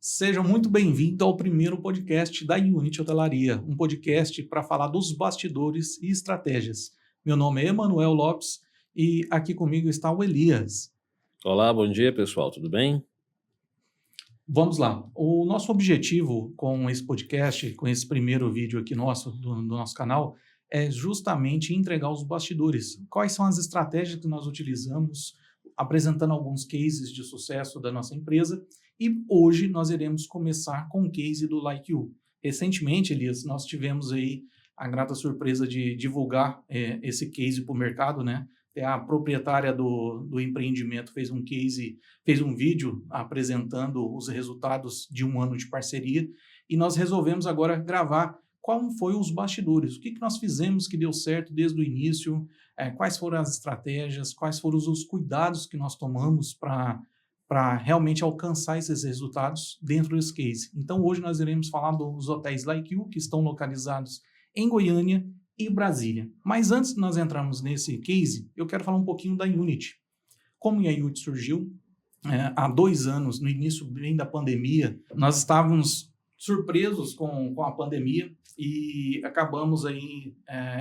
Seja muito bem-vindo ao primeiro podcast da Unity Hotelaria, um podcast para falar dos bastidores e estratégias. Meu nome é Emanuel Lopes e aqui comigo está o Elias. Olá, bom dia pessoal, tudo bem? Vamos lá. O nosso objetivo com esse podcast, com esse primeiro vídeo aqui nosso, do nosso canal, é justamente entregar os bastidores. Quais são as estratégias que nós utilizamos, apresentando alguns cases de sucesso da nossa empresa. E hoje nós iremos começar com o case do Like You. Recentemente, Elias, nós tivemos aí a grata surpresa de divulgar esse case para o mercado, né? A proprietária do empreendimento fez um case, fez um vídeo apresentando os resultados de um ano de parceria e nós resolvemos agora gravar qual foi os bastidores, o que nós fizemos que deu certo desde o início, quais foram as estratégias, quais foram os cuidados que nós tomamos para realmente alcançar esses resultados dentro desse case. Então hoje nós iremos falar dos hotéis Like You, que estão localizados em Goiânia e Brasília. Mas antes de nós entrarmos nesse case, eu quero falar um pouquinho da Unity. Como a Unity surgiu, há 2 anos, no início bem da pandemia, nós estávamos surpresos com a pandemia e acabamos aí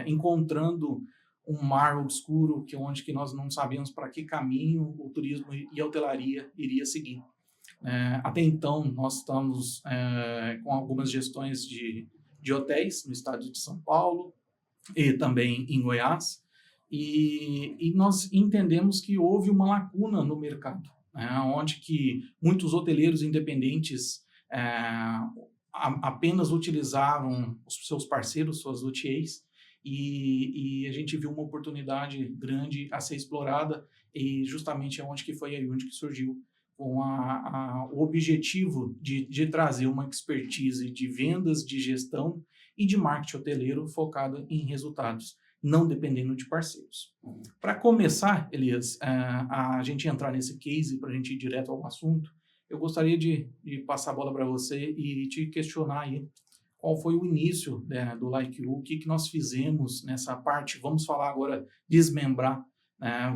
encontrando um mar obscuro onde nós não sabíamos para que caminho o turismo e a hotelaria iria seguir. Até então, nós estamos com algumas gestões de hotéis no estado de São Paulo e também em Goiás, e nós entendemos que houve uma lacuna no mercado, onde que muitos hoteleiros independentes apenas utilizavam os seus parceiros, suas OTAs, e a gente viu uma oportunidade grande a ser explorada, e justamente é onde que foi a Unity que surgiu, com o objetivo de trazer uma expertise de vendas, de gestão e de marketing hoteleiro focado em resultados, não dependendo de parceiros. Para começar, Elias, a gente entrar nesse case, para a gente ir direto ao assunto, eu gostaria de passar a bola para você e te questionar aí qual foi o início do Like You, o que nós fizemos nessa parte. Vamos falar agora, desmembrar,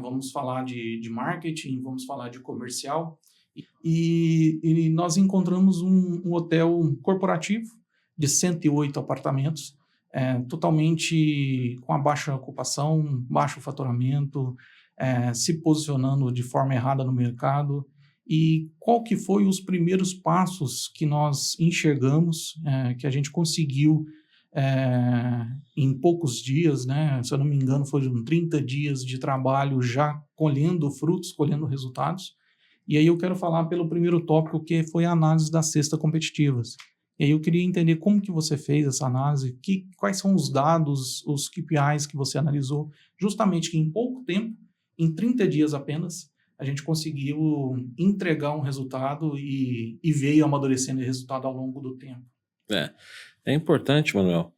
vamos falar de marketing, vamos falar de comercial. E nós encontramos um hotel corporativo de 108 apartamentos, totalmente com a baixa ocupação, baixo faturamento, se posicionando de forma errada no mercado. E qual que foi os primeiros passos que nós enxergamos, que a gente conseguiu em poucos dias, né? Se eu não me engano, foram 30 dias de trabalho já colhendo frutos, colhendo resultados. E aí eu quero falar pelo primeiro tópico, que foi a análise das cestas competitivas. E aí eu queria entender como que você fez essa análise, quais são os dados, os KPIs que você analisou, justamente que em pouco tempo, em 30 dias apenas, a gente conseguiu entregar um resultado e veio amadurecendo o resultado ao longo do tempo. É importante, Manuel,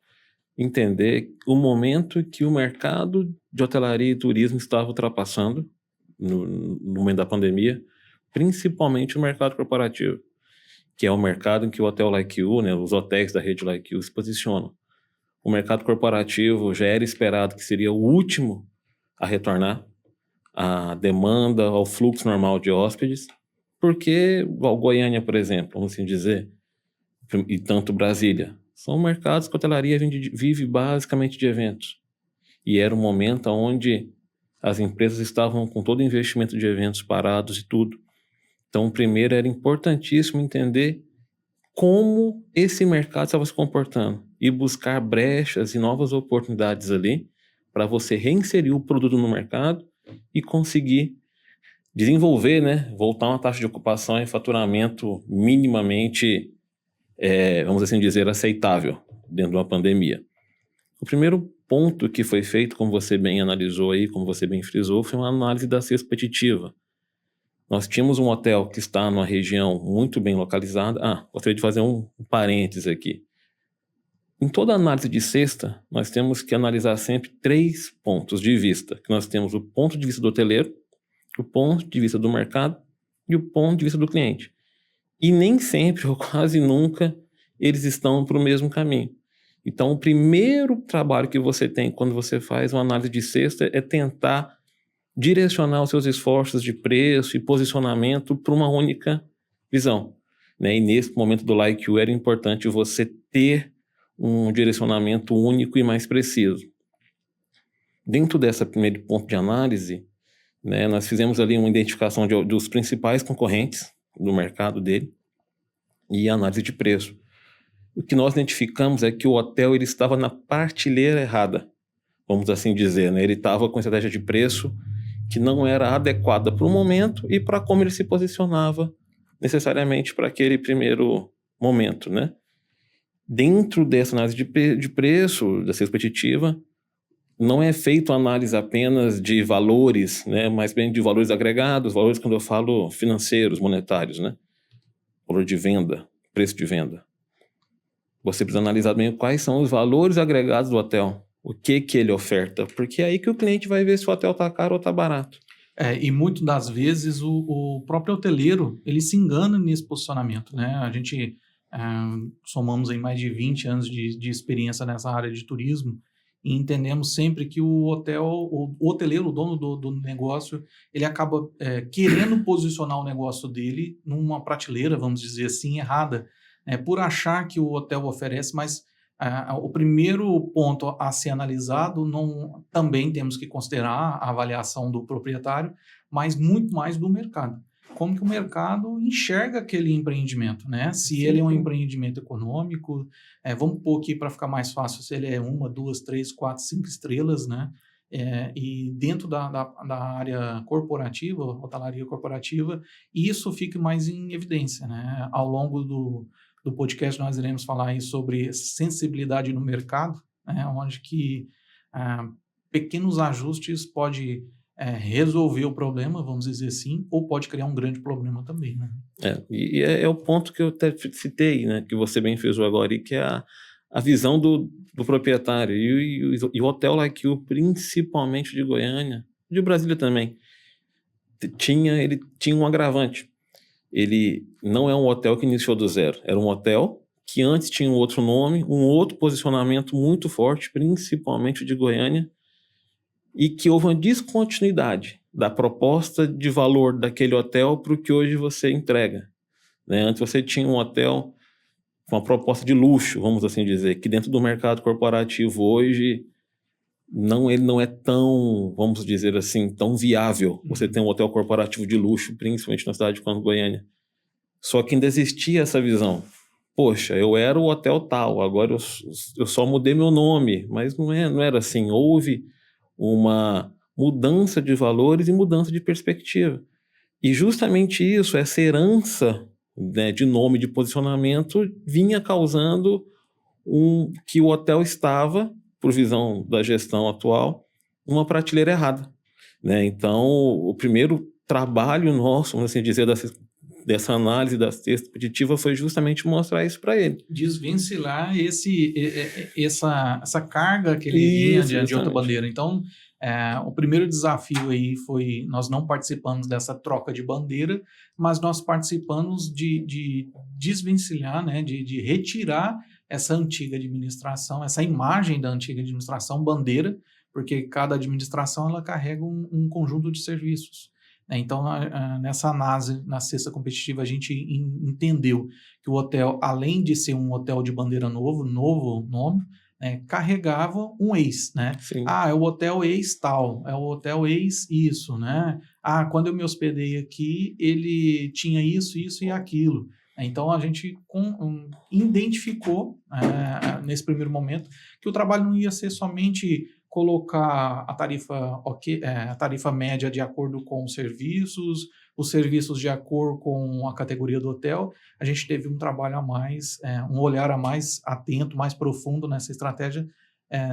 entender o momento que o mercado de hotelaria e turismo estava ultrapassando no momento da pandemia, principalmente o mercado corporativo, que é o mercado em que o hotel Like You, né, os hotéis da rede Like You se posicionam. O mercado corporativo já era esperado que seria o último a retornar à demanda, ao fluxo normal de hóspedes, porque igual Goiânia, por exemplo, vamos assim dizer, e tanto Brasília, são mercados que a hotelaria vive basicamente de eventos. E era um momento onde as empresas estavam com todo o investimento de eventos parados e tudo. Então, primeiro era importantíssimo entender como esse mercado estava se comportando e buscar brechas e novas oportunidades ali para você reinserir o produto no mercado e conseguir desenvolver, né, voltar uma taxa de ocupação e faturamento minimamente, vamos assim dizer, aceitável dentro de uma pandemia. O primeiro ponto que foi feito, como você bem analisou aí, como você bem frisou, foi uma análise da cesta competitiva. Nós tínhamos um hotel que está numa região muito bem localizada. Gostaria de fazer um parênteses aqui. Em toda análise de cesta, nós temos que analisar sempre 3 pontos de vista. Que nós temos o ponto de vista do hoteleiro, o ponto de vista do mercado e o ponto de vista do cliente. E nem sempre, ou quase nunca, eles estão para o mesmo caminho. Então, o primeiro trabalho que você tem quando você faz uma análise de cesta é tentar direcionar os seus esforços de preço e posicionamento para uma única visão. né? E nesse momento do Like You era importante você ter um direcionamento único e mais preciso. Dentro dessa primeiro ponto de análise, né, nós fizemos ali uma identificação dos principais concorrentes do mercado dele e análise de preço. O que nós identificamos é que o hotel ele estava na prateleira errada, vamos assim dizer, né? Ele estava com estratégia de preço que não era adequada para o momento e para como ele se posicionava necessariamente para aquele primeiro momento, né? Dentro dessa análise de preço, dessa expectativa, não é feito análise apenas de valores, né? Mas bem de valores agregados, valores quando eu falo financeiros, monetários, né? Valor de venda, preço de venda. Você precisa analisar bem quais são os valores agregados do hotel. O que ele oferta, porque é aí que o cliente vai ver se o hotel está caro ou está barato. E muitas das vezes o próprio hoteleiro, ele se engana nesse posicionamento, né? A gente somamos aí mais de 20 anos de experiência nessa área de turismo e entendemos sempre que o hoteleiro, o dono do negócio, ele acaba querendo posicionar o negócio dele numa prateleira, vamos dizer assim, errada, por achar que o hotel oferece, mas o primeiro ponto a ser analisado, também temos que considerar a avaliação do proprietário, mas muito mais do mercado. Como que o mercado enxerga aquele empreendimento, né? Se ele é um empreendimento econômico, vamos pôr aqui para ficar mais fácil, se ele é 1, 2, 3, 4, 5 estrelas, né? E dentro da área corporativa, hotelaria corporativa, isso fica mais em evidência, né? Ao longo do podcast nós iremos falar aí sobre sensibilidade no mercado, né, onde que pequenos ajustes pode resolver o problema, vamos dizer assim, ou pode criar um grande problema também. Né? É o ponto que eu até citei, né, que você bem fez agora, e que é a visão do proprietário. E o Hotel Like You, principalmente de Goiânia, de Brasília também, ele tinha um agravante. Ele não é um hotel que iniciou do zero. Era um hotel que antes tinha um outro nome, um outro posicionamento muito forte, principalmente de Goiânia, e que houve uma descontinuidade da proposta de valor daquele hotel para o que hoje você entrega. Né? Antes você tinha um hotel com uma proposta de luxo, vamos assim dizer, que dentro do mercado corporativo hoje ele não é tão, vamos dizer assim, tão viável. Você tem um hotel corporativo de luxo, principalmente na cidade de Goiânia. Só que ainda existia essa visão. Poxa, eu era o hotel tal, agora eu só mudei meu nome. Mas não era assim. Houve uma mudança de valores e mudança de perspectiva. E justamente isso, essa herança, né, de nome, de posicionamento, vinha causando que o hotel estava, por visão da gestão atual, uma prateleira errada. Né? Então, o primeiro trabalho nosso, vamos assim dizer, dessa análise da cesta expeditiva foi justamente mostrar isso para ele. Desvencilhar essa carga que ele vinha de outra bandeira. Então, o primeiro desafio aí foi, nós não participamos dessa troca de bandeira, mas nós participamos de desvencilhar, né, de retirar essa antiga administração, essa imagem da antiga administração, bandeira, porque cada administração ela carrega um conjunto de serviços. Então, nessa análise, na cesta competitiva, a gente entendeu que o hotel, além de ser um hotel de bandeira novo nome, carregava um ex, né? Sim. É o hotel ex tal, é o hotel ex isso, né? Quando eu me hospedei aqui, ele tinha isso, isso e aquilo. Então, a gente identificou, nesse primeiro momento, que o trabalho não ia ser somente colocar a tarifa média de acordo com os serviços de acordo com a categoria do hotel. A gente teve um trabalho a mais, um olhar a mais atento, mais profundo nessa estratégia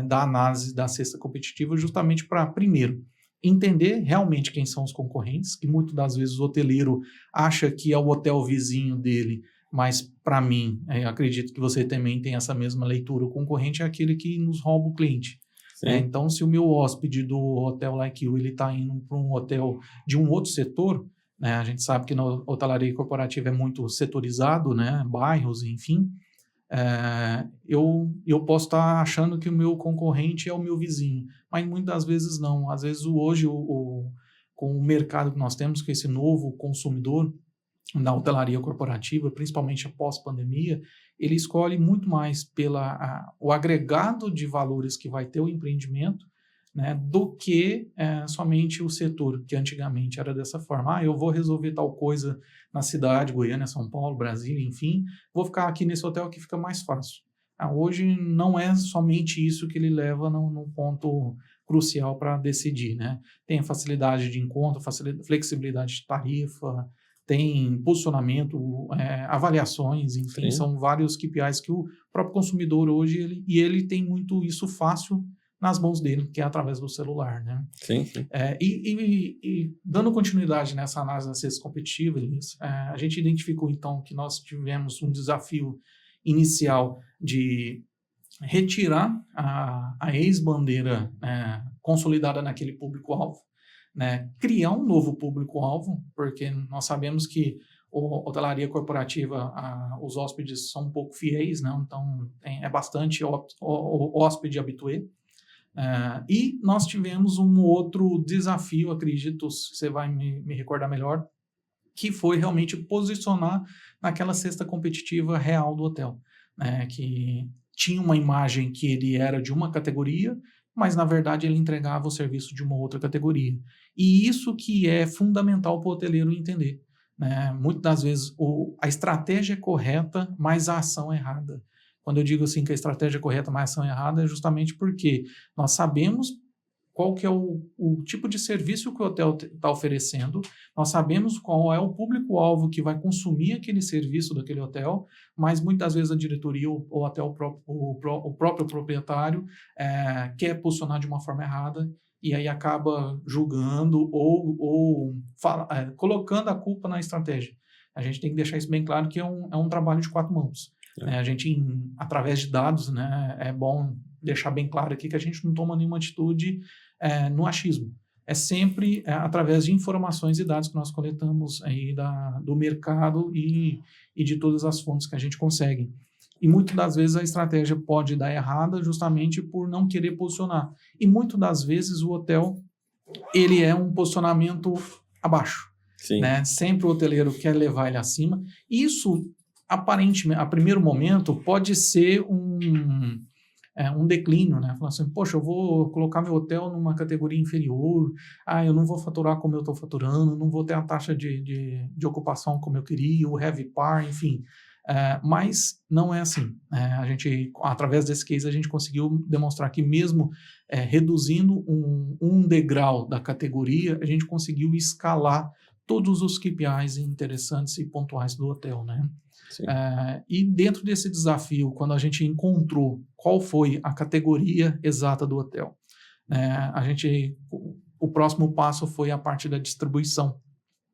da análise da cesta competitiva, justamente para, primeiro, entender realmente quem são os concorrentes, que muitas das vezes o hoteleiro acha que é o hotel vizinho dele, mas para mim, acredito que você também tem essa mesma leitura, o concorrente é aquele que nos rouba o cliente. Então, se o meu hóspede do Hotel Like You está indo para um hotel de um outro setor, né, a gente sabe que na hotelaria corporativa é muito setorizado, né, bairros, enfim, eu posso estar achando que o meu concorrente é o meu vizinho, mas muitas das vezes não. Às vezes hoje, com o mercado que nós temos, que esse novo consumidor, na hotelaria corporativa, principalmente após pandemia, ele escolhe muito mais o agregado de valores que vai ter o empreendimento, né, do que somente o setor, que antigamente era dessa forma. Eu vou resolver tal coisa na cidade, Goiânia, São Paulo, Brasília, enfim, vou ficar aqui nesse hotel que fica mais fácil. Hoje não é somente isso que ele leva num ponto crucial para decidir, né? Tem a facilidade de encontro, flexibilidade de tarifa, tem posicionamento, avaliações, enfim, Sim. são vários KPIs que o próprio consumidor hoje, ele tem muito isso fácil nas mãos dele, que é através do celular, né? Sim, sim. E dando continuidade nessa análise da cesta competitiva, a gente identificou, então, que nós tivemos um desafio inicial de retirar a ex-bandeira consolidada naquele público-alvo, né? Criar um novo público-alvo, porque nós sabemos que a hotelaria corporativa, os hóspedes são um pouco fiéis, né? Então é bastante hóspede habitué. E nós tivemos um outro desafio, acredito, você vai me recordar melhor, que foi realmente posicionar naquela cesta competitiva real do hotel, né? Que tinha uma imagem que ele era de uma categoria, mas na verdade ele entregava o serviço de uma outra categoria. E isso que é fundamental para o hoteleiro entender, né? Muitas das vezes a estratégia é correta, mas a ação é errada. Quando eu digo assim que a estratégia é correta, mas a ação é errada, é justamente porque nós sabemos qual que é o tipo de serviço que o hotel está oferecendo, nós sabemos qual é o público-alvo que vai consumir aquele serviço daquele hotel, mas muitas vezes a diretoria ou até o próprio proprietário quer posicionar de uma forma errada e aí acaba julgando ou colocando a culpa na estratégia. A gente tem que deixar isso bem claro que é um trabalho de 4 mãos. A gente, através de dados, né, é bom deixar bem claro aqui que a gente não toma nenhuma atitude no achismo. É sempre através de informações e dados que nós coletamos aí do mercado e de todas as fontes que a gente consegue. E muitas das vezes a estratégia pode dar errada justamente por não querer posicionar. E muitas das vezes o hotel, ele é um posicionamento abaixo. Sim. Né? Sempre o hoteleiro quer levar ele acima. Isso, aparentemente, a primeiro momento, pode ser um declínio, né? Falar assim, poxa, eu vou colocar meu hotel numa categoria inferior, eu não vou faturar como eu estou faturando, não vou ter a taxa de ocupação como eu queria, o heavy par, enfim. Mas não é assim. A gente, através desse case, a gente conseguiu demonstrar que mesmo reduzindo um degrau da categoria, a gente conseguiu escalar todos os KPIs interessantes e pontuais do hotel, né? E dentro desse desafio, quando a gente encontrou qual foi a categoria exata do hotel, o próximo passo foi a parte da distribuição,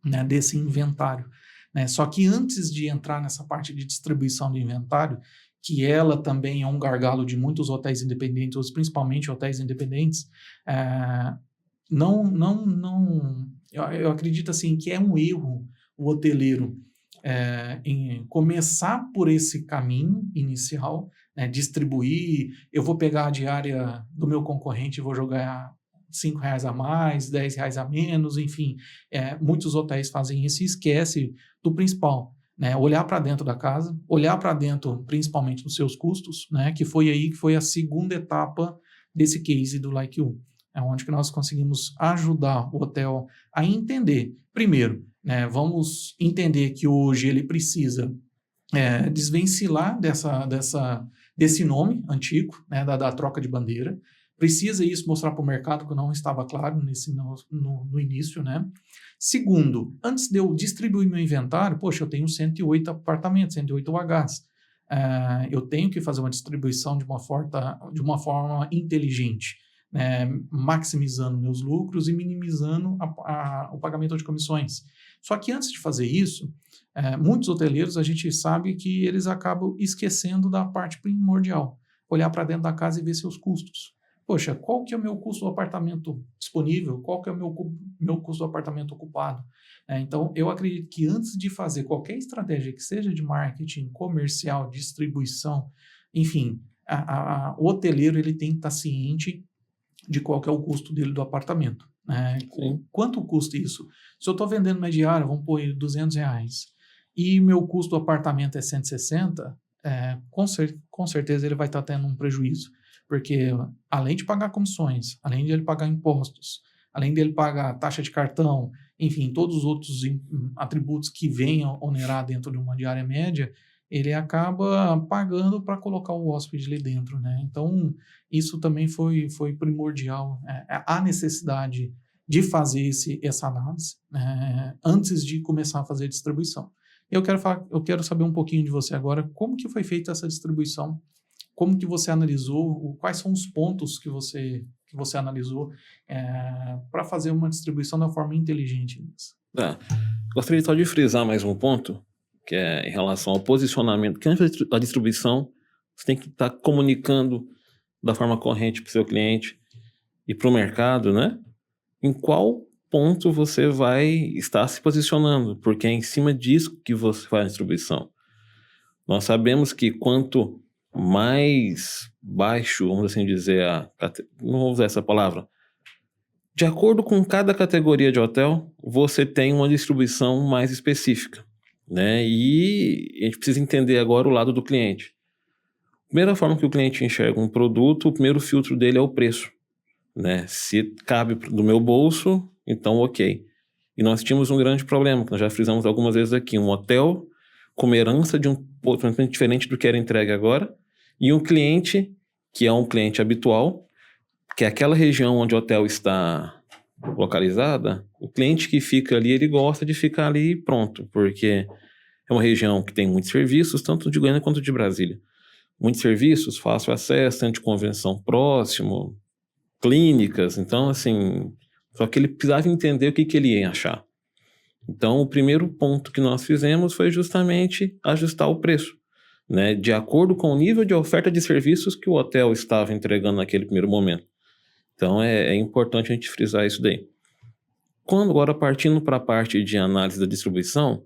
né, desse inventário. Né? Só que antes de entrar nessa parte de distribuição do inventário, que ela também é um gargalo de muitos hotéis independentes, principalmente hotéis independentes, eu acredito assim que é um erro o hoteleiro em começar por esse caminho inicial, né, distribuir, eu vou pegar a diária do meu concorrente e vou jogar R$5 a mais, R$10 a menos, enfim, muitos hotéis fazem isso e esquece do principal, né, olhar para dentro da casa, olhar para dentro principalmente dos seus custos, né, que foi a segunda etapa desse case do Like You, onde que nós conseguimos ajudar o hotel a entender, primeiro, vamos entender que hoje ele precisa desvencilhar desse nome antigo, né, da troca de bandeira. Precisa isso mostrar para o mercado que não estava claro no início, né? Segundo, antes de eu distribuir meu inventário, poxa, eu tenho 108 apartamentos, 108 UHs. Eu tenho que fazer uma distribuição de uma forma inteligente, né, maximizando meus lucros e minimizando o pagamento de comissões. Só que antes de fazer isso, muitos hoteleiros, a gente sabe que eles acabam esquecendo da parte primordial, olhar para dentro da casa e ver seus custos. Poxa, qual que é o meu custo do apartamento disponível? Qual que é o meu custo do apartamento ocupado? Então, eu acredito que antes de fazer qualquer estratégia que seja de marketing, comercial, distribuição, enfim, o hoteleiro ele tem que estar ciente de qual que é o custo dele do apartamento. Quanto custa isso? Se eu estou vendendo uma diária, vamos pôr R$200, e meu custo do apartamento é 160, com certeza ele vai estar tendo um prejuízo. Porque além de pagar comissões, além de ele pagar impostos, além dele pagar taxa de cartão, enfim, todos os outros atributos que venham onerar dentro de uma diária média, ele acaba pagando para colocar o hóspede ali dentro, né? Então, isso também foi primordial. A necessidade de fazer essa análise antes de começar a fazer a distribuição. Eu quero saber um pouquinho de você agora, como que foi feita essa distribuição, como que você analisou, quais são os pontos que você analisou para fazer uma distribuição da forma inteligente. Gostaria só de frisar mais um ponto, que é em relação ao posicionamento, que antes da distribuição, você tem que estar comunicando da forma corrente para o seu cliente e para o mercado, né? Em qual ponto você vai estar se posicionando, porque é em cima disso que você faz a distribuição. Nós sabemos que quanto mais baixo, vamos assim dizer, não vou usar essa palavra, de acordo com cada categoria de hotel, você tem uma distribuição mais específica, né? E a gente precisa entender agora o lado do cliente. A primeira forma que o cliente enxerga um produto, o primeiro filtro dele é o preço, né? Se cabe do meu bolso, então ok. E nós tínhamos um grande problema, que nós já frisamos algumas vezes aqui, um hotel com uma herança de um ponto diferente do que era entregue agora, e um cliente que é um cliente habitual, que é aquela região onde o hotel está localizada, o cliente que fica ali, ele gosta de ficar ali e pronto, porque é uma região que tem muitos serviços, tanto de Goiânia quanto de Brasília. Muitos serviços, fácil acesso, centro de convenção próximo, clínicas, então assim, só que ele precisava entender o que ele ia achar. Então o primeiro ponto que nós fizemos foi justamente ajustar o preço, né, de acordo com o nível de oferta de serviços que o hotel estava entregando naquele primeiro momento. Então é importante a gente frisar isso daí. Quando agora partindo para a parte de análise da distribuição,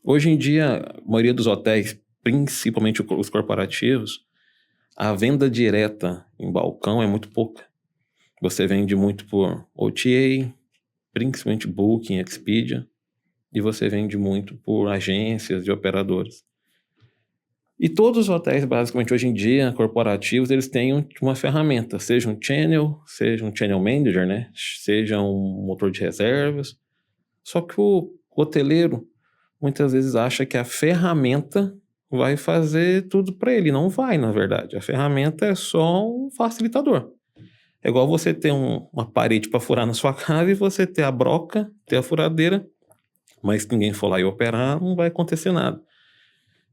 hoje em dia a maioria dos hotéis, principalmente os corporativos, a venda direta em balcão é muito pouca. Você vende muito por OTA, principalmente Booking, Expedia, e você vende muito por agências e operadoras. E todos os hotéis, basicamente, hoje em dia, corporativos, eles têm uma ferramenta, seja um channel manager, né? Seja um motor de reservas. Só que o hoteleiro, muitas vezes, acha que a ferramenta vai fazer tudo para ele. Não vai, na verdade. A ferramenta é só um facilitador. É igual você ter uma parede para furar na sua casa e você ter a broca, ter a furadeira, mas se ninguém for lá e operar, não vai acontecer nada.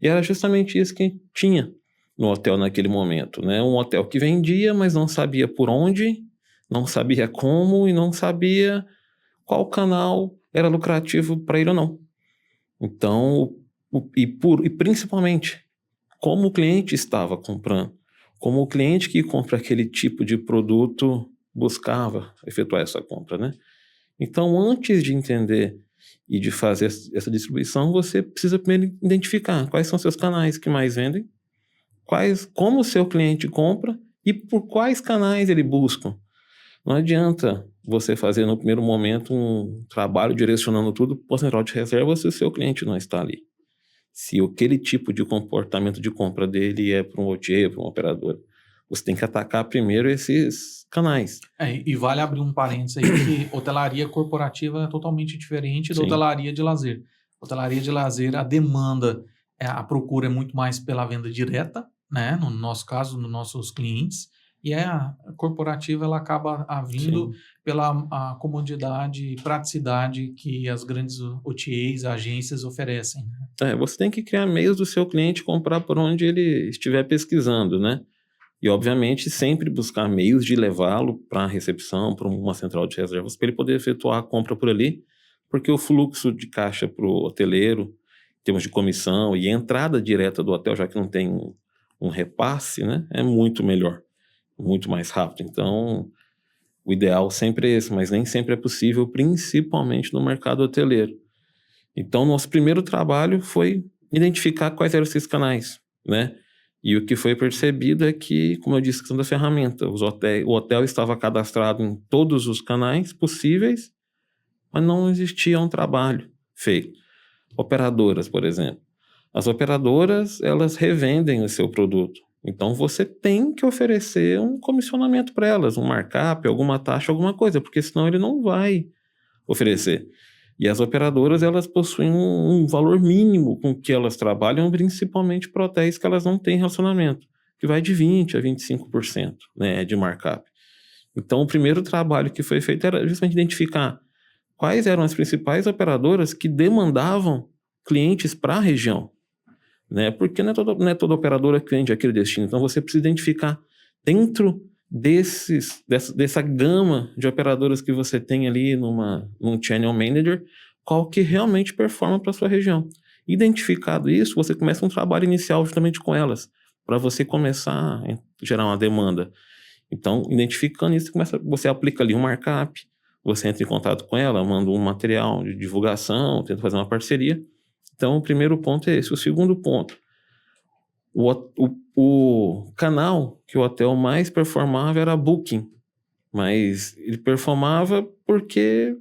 E era justamente isso que tinha no hotel naquele momento, né? Um hotel que vendia, mas não sabia por onde, não sabia como e não sabia qual canal era lucrativo para ele ou não. Então, e principalmente, como o cliente estava comprando, como o cliente que compra aquele tipo de produto buscava efetuar essa compra, né? Então, antes de entender e de fazer essa distribuição, você precisa primeiro identificar quais são seus canais que mais vendem, como o seu cliente compra e por quais canais ele busca. Não adianta você fazer no primeiro momento um trabalho direcionando tudo para o central de reserva se o seu cliente não está ali. Se aquele tipo de comportamento de compra dele é para um OTA, para uma operadora, você tem que atacar primeiro esses canais. E vale abrir um parênteses aí que hotelaria corporativa é totalmente diferente da hotelaria de lazer. Hotelaria de lazer, a demanda, a procura é muito mais pela venda direta, né? No nosso caso, nos nossos clientes. E a corporativa, ela acaba vindo pela a comodidade e praticidade que as grandes OTAs, agências oferecem. Você tem que criar meios do seu cliente comprar por onde ele estiver pesquisando, né? E, obviamente, sempre buscar meios de levá-lo para a recepção, para uma central de reservas, para ele poder efetuar a compra por ali, porque o fluxo de caixa para o hoteleiro, em termos de comissão e entrada direta do hotel, já que não tem um repasse, né, é muito melhor, muito mais rápido. Então, o ideal sempre é esse, mas nem sempre é possível, principalmente no mercado hoteleiro. Então, nosso primeiro trabalho foi identificar quais eram esses canais, né? E o que foi percebido é que, como eu disse, a questão da ferramenta, o hotel estava cadastrado em todos os canais possíveis, mas não existia um trabalho feito. Operadoras, por exemplo. As operadoras, elas revendem o seu produto. Então, você tem que oferecer um comissionamento para elas, um markup, alguma taxa, alguma coisa, porque senão ele não vai oferecer. E as operadoras, elas possuem um valor mínimo com que elas trabalham, principalmente para hotéis que elas não têm relacionamento, que vai de 20% a 25%, né, de markup. Então, o primeiro trabalho que foi feito era justamente identificar quais eram as principais operadoras que demandavam clientes para a região, né? Porque não é toda operadora que vende aquele destino. Então, você precisa identificar dentro dessa gama de operadoras que você tem ali num Channel Manager, qual que realmente performa para a sua região. Identificado isso, você começa um trabalho inicial justamente com elas, para você começar a gerar uma demanda. Então, identificando isso, você aplica ali um markup, você entra em contato com ela, manda um material de divulgação, tenta fazer uma parceria. Então, o primeiro ponto é esse. O segundo ponto, o canal que o hotel mais performava era a Booking, mas ele performava porque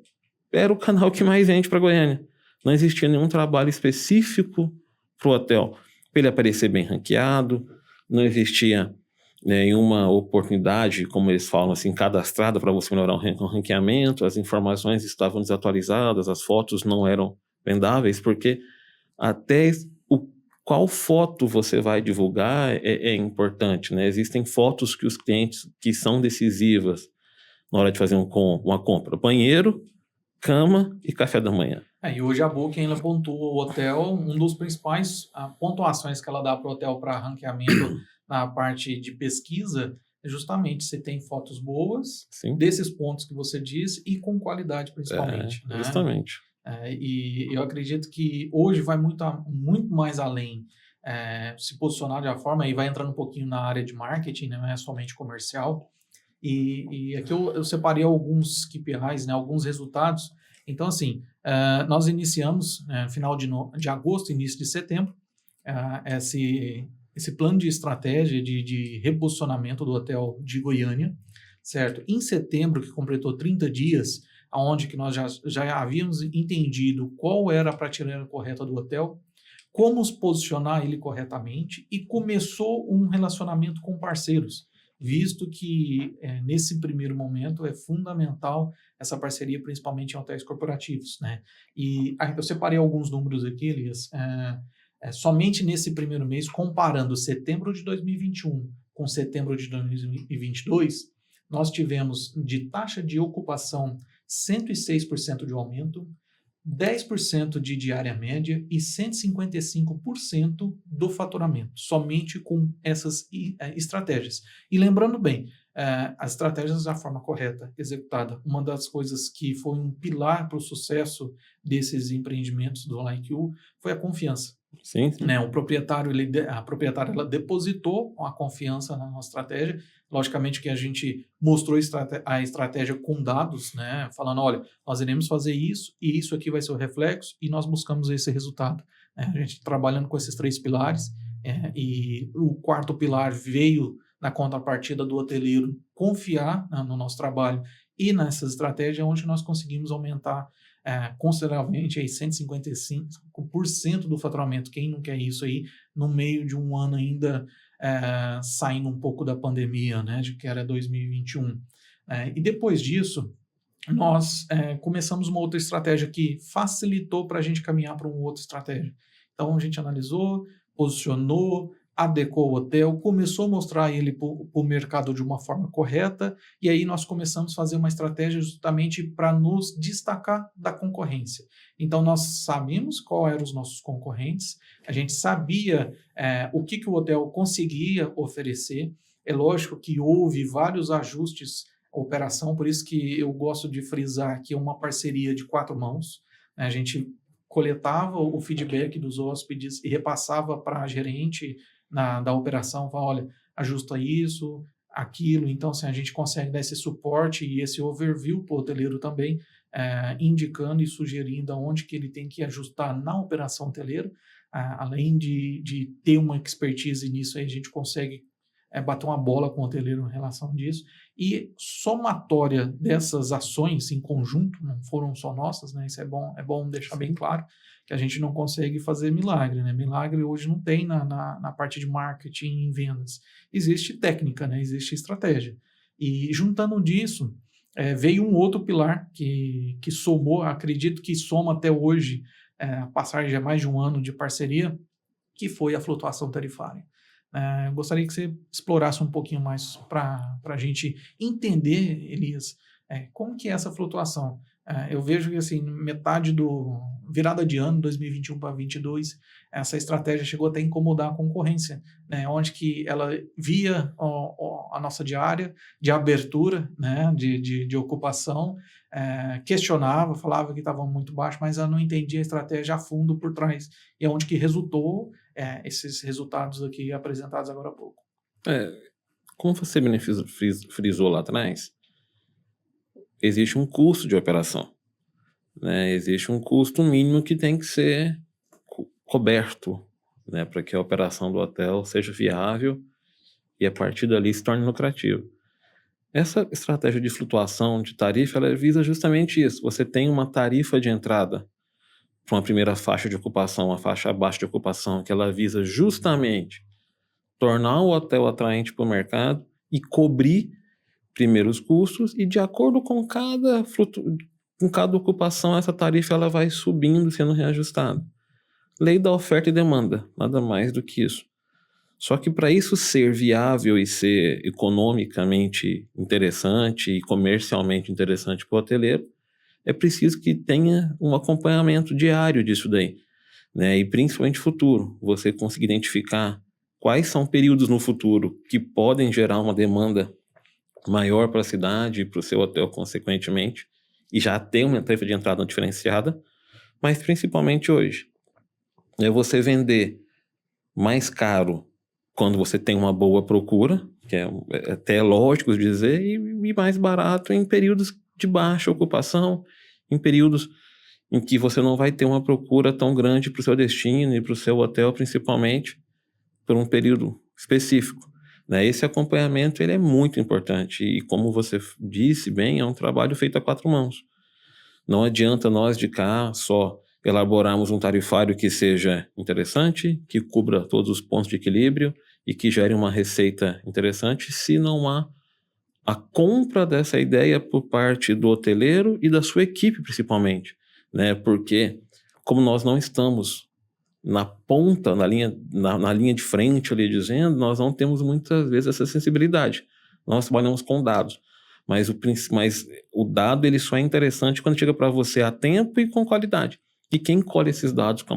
era o canal que mais vende para Goiânia. Não existia nenhum trabalho específico para o hotel, para ele aparecer bem ranqueado, não existia nenhuma oportunidade, como eles falam assim, cadastrada para você melhorar o ranqueamento, as informações estavam desatualizadas, as fotos não eram vendáveis, porque até qual foto você vai divulgar é importante, né? Existem fotos que os clientes que são decisivas na hora de fazer uma compra. Banheiro, cama e café da manhã. E hoje a Booking ela pontua o hotel, um dos principais pontuações que ela dá para o hotel para ranqueamento na parte de pesquisa é justamente você tem fotos boas, Sim. desses pontos que você diz, e com qualidade principalmente. Né? Justamente. E eu acredito que hoje vai muito mais além, se posicionar de uma forma, e vai entrando um pouquinho na área de marketing, né? Não é somente comercial. E aqui eu separei alguns KPIs, né? Alguns resultados. Então, assim, nós iniciamos, final de agosto, início de setembro, esse plano de estratégia de reposicionamento do hotel de Goiânia, certo? Em setembro, que completou 30 dias, onde que nós já havíamos entendido qual era a prateleira correta do hotel, como se posicionar ele corretamente, e começou um relacionamento com parceiros, visto que nesse primeiro momento é fundamental essa parceria, principalmente em hotéis corporativos, né? E eu separei alguns números aqui, Elias, somente nesse primeiro mês, comparando setembro de 2021 com setembro de 2022, nós tivemos de taxa de ocupação 106% de aumento, 10% de diária média e 155% do faturamento, somente com essas estratégias. E lembrando bem, as estratégias da forma correta, executada. Uma das coisas que foi um pilar para o sucesso desses empreendimentos do Like You foi a confiança. Sim, sim. Né? A proprietária ela depositou a confiança na nossa estratégia. Logicamente que a gente mostrou a estratégia com dados, né? Falando, olha, nós iremos fazer isso e isso aqui vai ser o reflexo, e nós buscamos esse resultado. A gente trabalhando com esses 3 pilares, e o quarto pilar veio na contrapartida do hoteleiro confiar, né, no nosso trabalho e nessa estratégia, onde nós conseguimos aumentar consideravelmente aí 155% do faturamento. Quem não quer isso aí no meio de um ano ainda saindo um pouco da pandemia, né, de que era 2021. E depois disso, nós começamos uma outra estratégia que facilitou para a gente caminhar para uma outra estratégia. Então, a gente analisou, posicionou, adequou o hotel, começou a mostrar ele para o mercado de uma forma correta, e aí nós começamos a fazer uma estratégia justamente para nos destacar da concorrência. Então, nós sabíamos quais eram os nossos concorrentes, a gente sabia o que o hotel conseguia oferecer. É lógico que houve vários ajustes à operação, por isso que eu gosto de frisar que é uma parceria de 4 mãos. A gente coletava o feedback dos hóspedes e repassava para a gerente da operação, fala, olha, ajusta isso, aquilo. Então, assim, a gente consegue dar esse suporte e esse overview para o hoteleiro também, indicando e sugerindo aonde que ele tem que ajustar na operação hoteleira. Além de ter uma expertise nisso, aí a gente consegue bater uma bola com o hoteleiro em relação disso. E somatória dessas ações em conjunto, não foram só nossas, né? Isso é bom deixar bem claro, que a gente não consegue fazer milagre, né? Milagre hoje não tem na parte de marketing e vendas. Existe técnica, né? Existe estratégia. E juntando disso, veio um outro pilar que somou, acredito que soma até hoje, a passagem de mais de um ano de parceria, que foi a flutuação tarifária. Eu gostaria que você explorasse um pouquinho mais para a gente entender, Elias, como que é essa flutuação. Eu vejo que assim, virada de ano, 2021 para 2022, essa estratégia chegou até a incomodar a concorrência, né, onde que ela via a nossa diária de abertura, né, de ocupação, questionava, falava que estava muito baixo, mas ela não entendia a estratégia a fundo por trás, e é onde que resultou esses resultados aqui apresentados agora há pouco. Como você bem frisou lá atrás, existe um custo de operação, né? Existe um custo mínimo que tem que ser coberto, né, para que a operação do hotel seja viável e a partir dali se torne lucrativo. Essa estratégia de flutuação de tarifa, ela visa justamente isso. Você tem uma tarifa de entrada para uma primeira faixa de ocupação, uma faixa abaixo de ocupação, que ela visa justamente tornar o hotel atraente para o mercado e cobrir primeiro os custos, e de acordo com cada ocupação, essa tarifa ela vai subindo, sendo reajustada. Lei da oferta e demanda, nada mais do que isso. Só que para isso ser viável e ser economicamente interessante e comercialmente interessante para o hoteleiro, é preciso que tenha um acompanhamento diário disso daí, né? E principalmente futuro, você conseguir identificar quais são períodos no futuro que podem gerar uma demanda maior para a cidade e para o seu hotel, consequentemente, e já ter uma tarifa de entrada diferenciada, mas principalmente hoje. É você vender mais caro quando você tem uma boa procura, que é até lógico dizer, e mais barato em períodos de baixa ocupação, em períodos em que você não vai ter uma procura tão grande para o seu destino e para o seu hotel, principalmente, por um período específico. Esse acompanhamento ele é muito importante e, como você disse bem, é um trabalho feito a 4 mãos. Não adianta nós de cá só elaborarmos um tarifário que seja interessante, que cubra todos os pontos de equilíbrio e que gere uma receita interessante, se não há a compra dessa ideia por parte do hoteleiro e da sua equipe, principalmente, né? Porque como nós não estamos na ponta, na linha de frente ali dizendo, nós não temos muitas vezes essa sensibilidade. Nós trabalhamos com dados, mas o dado ele só é interessante quando chega para você a tempo e com qualidade. E quem colhe esses dados com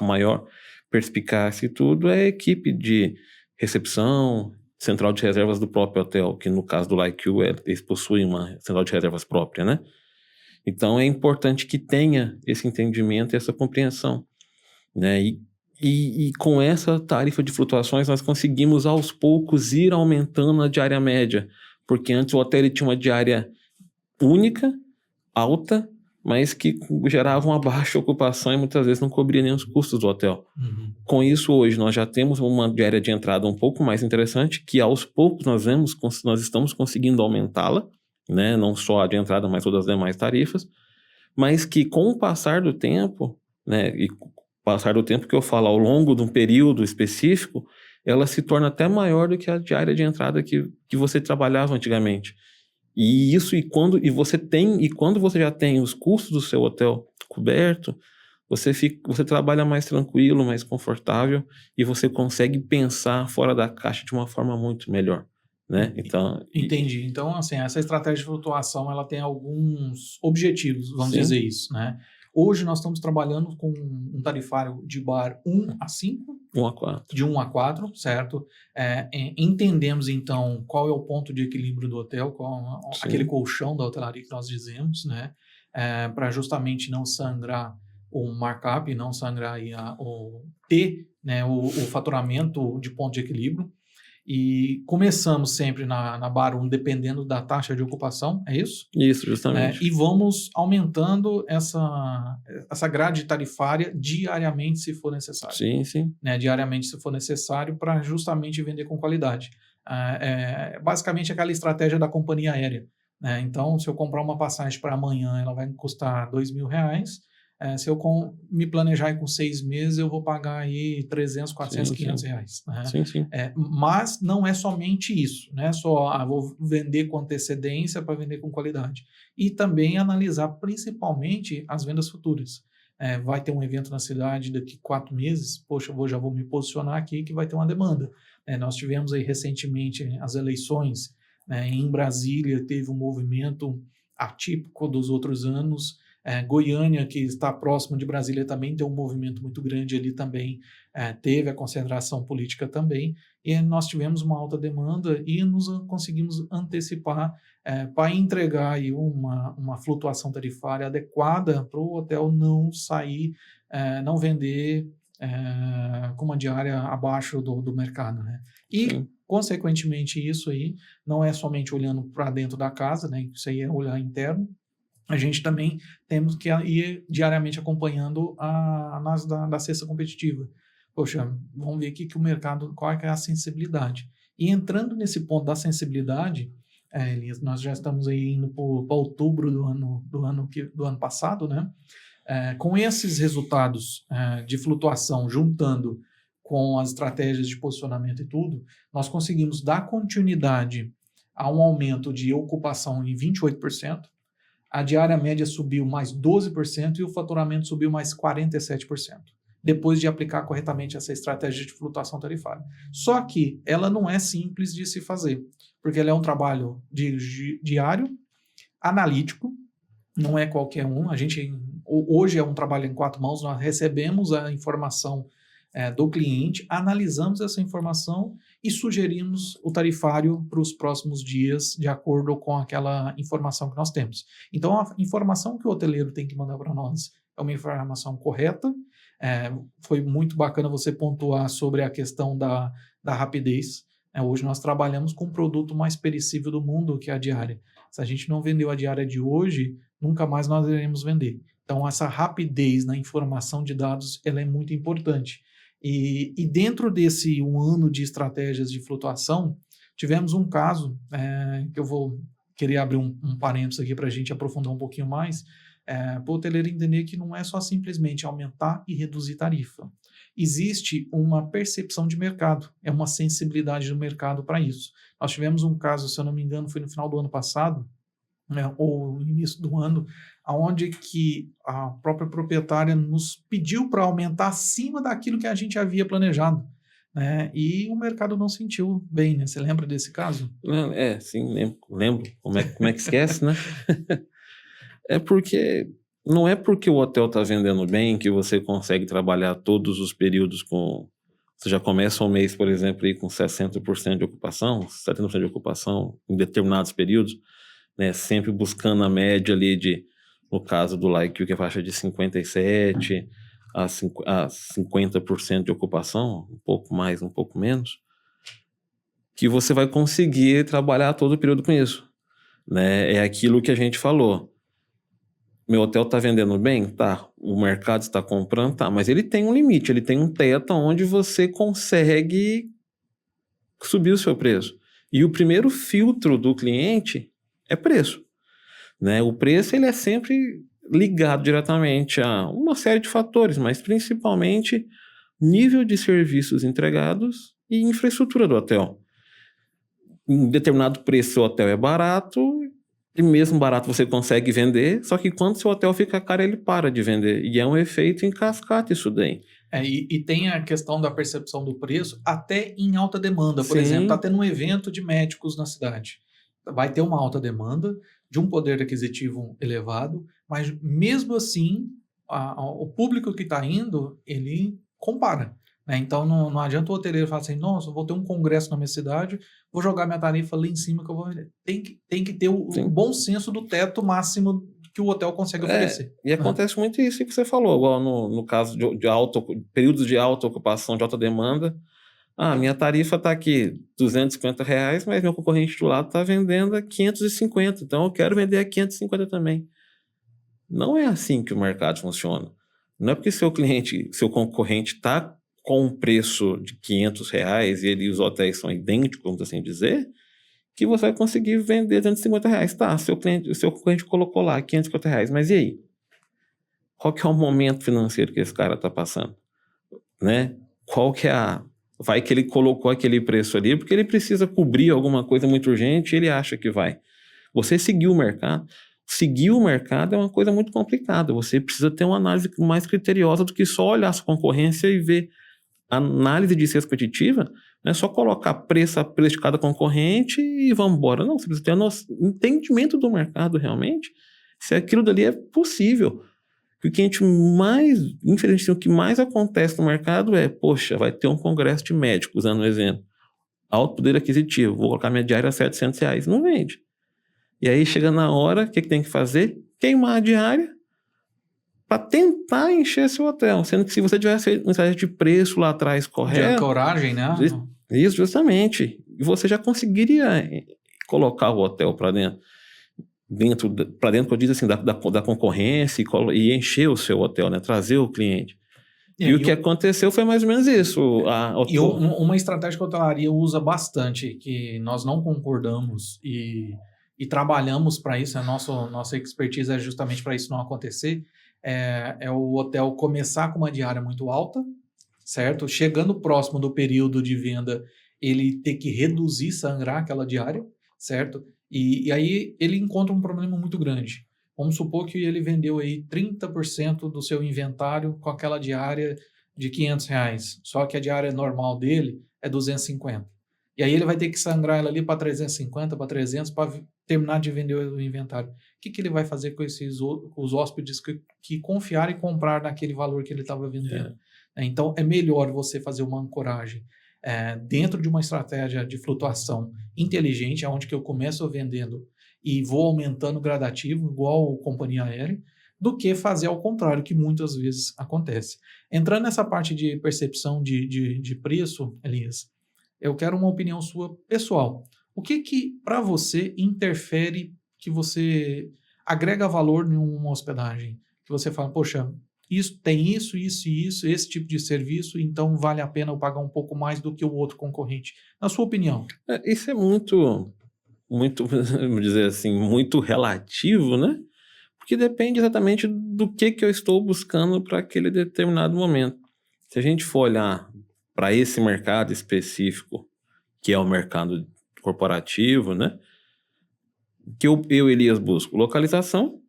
maior perspicácia e tudo é a equipe de recepção, central de reservas do próprio hotel, que no caso do Like You, eles possuem uma central de reservas própria, né? Então é importante que tenha esse entendimento e essa compreensão, né? E com essa tarifa de flutuações nós conseguimos aos poucos ir aumentando a diária média, porque antes o hotel ele tinha uma diária única, alta, mas que gerava uma baixa ocupação e muitas vezes não cobria nem os custos do hotel. Uhum. Com isso hoje nós já temos uma diária de entrada um pouco mais interessante, que aos poucos nós estamos conseguindo aumentá-la, né? Não só a de entrada, mas todas as demais tarifas, mas que com o passar do tempo, né, e passar do tempo que eu falo ao longo de um período específico, ela se torna até maior do que a diária de entrada que você trabalhava antigamente. E quando você já tem os custos do seu hotel coberto, você trabalha mais tranquilo, mais confortável e você consegue pensar fora da caixa de uma forma muito melhor, né? Então, entendi. Então, assim, essa estratégia de flutuação, ela tem alguns objetivos, vamos Sim. dizer isso, né? Hoje nós estamos trabalhando com um tarifário de bar 1 a 5. 1 a 4. De 1 a 4, certo? Entendemos, então, qual é o ponto de equilíbrio do hotel, aquele colchão da hotelaria que nós dizemos, né? Para justamente não sangrar o markup, não sangrar aí né, o faturamento de ponto de equilíbrio. E começamos sempre na bar 1, dependendo da taxa de ocupação, é isso? Isso, justamente. E vamos aumentando essa grade tarifária diariamente, se for necessário. Sim, sim. Né, diariamente, se for necessário, para justamente vender com qualidade. basicamente aquela estratégia da companhia aérea, né? Então, se eu comprar uma passagem para amanhã, ela vai me custar R$ 2.000. Se eu me planejar aí com 6 meses, eu vou pagar aí 300, 400, Sim, R$ 500, né? sim. Mas não é somente isso, né? Só vou vender com antecedência para vender com qualidade. E também analisar principalmente as vendas futuras. Vai ter um evento na cidade daqui 4 meses, poxa, já vou me posicionar aqui que vai ter uma demanda. Nós tivemos aí recentemente as eleições, né? Em Brasília teve um movimento atípico dos outros anos. Goiânia, que está próximo de Brasília, também tem um movimento muito grande ali também, teve a concentração política também, e nós tivemos uma alta demanda e nos conseguimos antecipar para entregar aí uma flutuação tarifária adequada para o hotel não sair, não vender com uma diária abaixo do mercado, né? E, Sim. consequentemente, isso aí não é somente olhando para dentro da casa, né? Isso aí é olhar interno. A gente também temos que ir diariamente acompanhando a análise da cesta competitiva. Poxa, vamos ver aqui que o mercado, qual é a sensibilidade. E entrando nesse ponto da sensibilidade, Elias, nós já estamos aí indo para outubro do ano passado, né? Com esses resultados de flutuação, juntando com as estratégias de posicionamento e tudo, nós conseguimos dar continuidade a um aumento de ocupação em 28%, a diária média subiu mais 12% e o faturamento subiu mais 47%, depois de aplicar corretamente essa estratégia de flutuação tarifária. Só que ela não é simples de se fazer, porque ela é um trabalho diário, analítico, não é qualquer um. Hoje é um trabalho em 4 mãos, nós recebemos a informação do cliente, analisamos essa informação e sugerimos o tarifário para os próximos dias, de acordo com aquela informação que nós temos. Então, a informação que o hoteleiro tem que mandar para nós é uma informação correta. Foi muito bacana você pontuar sobre a questão da rapidez. Hoje nós trabalhamos com o produto mais perecível do mundo, que é a diária. Se a gente não vendeu a diária de hoje, nunca mais nós iremos vender. Então, essa rapidez na informação de dados, ela é muito importante. E dentro desse um ano de estratégias de flutuação, tivemos um caso, que eu vou querer abrir um parênteses aqui para a gente aprofundar um pouquinho mais, para o hoteleiro entender que não é só simplesmente aumentar e reduzir tarifa. Existe uma percepção de mercado, é uma sensibilidade do mercado para isso. Nós tivemos um caso, se eu não me engano, foi no final do ano passado, ou no início do ano, onde que a própria proprietária nos pediu para aumentar acima daquilo que a gente havia planejado, né? E o mercado não sentiu bem, né? Você lembra desse caso? Sim, lembro. Como é que esquece, né? Não é porque o hotel está vendendo bem que você consegue trabalhar todos os períodos com... Você já começa o mês, por exemplo, aí com 60% de ocupação, 70% de ocupação em determinados períodos, né? Sempre buscando a média ali no caso do Like, que é a faixa de 57% a 50% de ocupação, um pouco mais, um pouco menos, que você vai conseguir trabalhar todo o período com isso, né? É aquilo que a gente falou. Meu hotel está vendendo bem? Tá. O mercado está comprando? Tá. Mas ele tem um limite, ele tem um teto onde você consegue subir o seu preço. E o primeiro filtro do cliente é preço, né? O preço ele é sempre ligado diretamente a uma série de fatores, mas principalmente nível de serviços entregados e infraestrutura do hotel. Em determinado preço, seu hotel é barato, e mesmo barato você consegue vender, só que quando seu hotel fica caro, ele para de vender. E é um efeito em cascata isso daí. E tem a questão da percepção do preço até em alta demanda. Por exemplo, está tendo um evento de médicos na cidade. Vai ter uma alta demanda, de um poder aquisitivo elevado, mas mesmo assim, o público que está indo, ele compara, né? Então, não adianta o hoteleiro falar assim, nossa, eu vou ter um congresso na minha cidade, vou jogar minha tarifa lá em cima que eu vou vender. Tem que ter o bom senso do teto máximo que o hotel consegue oferecer. E acontece muito isso que você falou, igual no caso de períodos de alta ocupação, de alta demanda. Minha tarifa está aqui R$250, mas meu concorrente do lado está vendendo a 550, então eu quero vender a 550 também. Não é assim que o mercado funciona. Não é porque seu concorrente está com um preço de R$500 e os hotéis são idênticos, vamos assim dizer, que você vai conseguir vender R$250. Tá, o seu cliente colocou lá R$550, mas e aí? Qual que é o momento financeiro que esse cara está passando? Né? Qual que é vai que ele colocou aquele preço ali porque ele precisa cobrir alguma coisa muito urgente e ele acha que vai. Você seguir o mercado. Seguir o mercado é uma coisa muito complicada. Você precisa ter uma análise mais criteriosa do que só olhar a sua concorrência e ver. Análise de ciência competitiva não é só colocar preço a preço de cada concorrente e vamos embora. Não, você precisa ter entendimento do mercado realmente, se aquilo dali é possível. O que a gente mais, infelizmente, o que mais acontece no mercado é, poxa, vai ter um congresso de médicos, usando um exemplo. Alto poder aquisitivo, vou colocar minha diária a R$700. Não vende. E aí, chega na hora, o que tem que fazer? Queimar a diária para tentar encher seu hotel. Sendo que se você tivesse uma estratégia de preço lá atrás correta... De coragem, né? Isso, justamente. E você já conseguiria colocar o hotel para dentro. Para dentro, eu digo assim, da concorrência e encher o seu hotel, né? Trazer o cliente. E o que aconteceu foi mais ou menos isso. Uma estratégia que a hotelaria usa bastante, que nós não concordamos e trabalhamos para isso, nossa expertise é justamente para isso não acontecer, é o hotel começar com uma diária muito alta, certo? Chegando próximo do período de venda, ele ter que reduzir, sangrar aquela diária, certo? E aí ele encontra um problema muito grande. Vamos supor que ele vendeu aí 30% do seu inventário com aquela diária de R$500, só que a diária normal dele é 250. E aí ele vai ter que sangrar ela ali para 350, para 300, para terminar de vender o inventário. O que ele vai fazer com os hóspedes que confiarem e comprar naquele valor que ele estava vendendo? Então, é melhor você fazer uma ancoragem dentro de uma estratégia de flutuação inteligente, onde que eu começo vendendo e vou aumentando gradativo, igual companhia aérea, do que fazer ao contrário, que muitas vezes acontece. Entrando nessa parte de percepção de preço, Elias, eu quero uma opinião sua pessoal. O que para você interfere, que você agrega valor em uma hospedagem? Que você fala, poxa, isso tem isso, esse tipo de serviço, então vale a pena eu pagar um pouco mais do que o outro concorrente. Na sua opinião? Isso é muito, vamos dizer assim, muito relativo, né? Porque depende exatamente do que eu estou buscando para aquele determinado momento. Se a gente for olhar para esse mercado específico, que é o mercado corporativo, né? Que eu Elias, busco localização,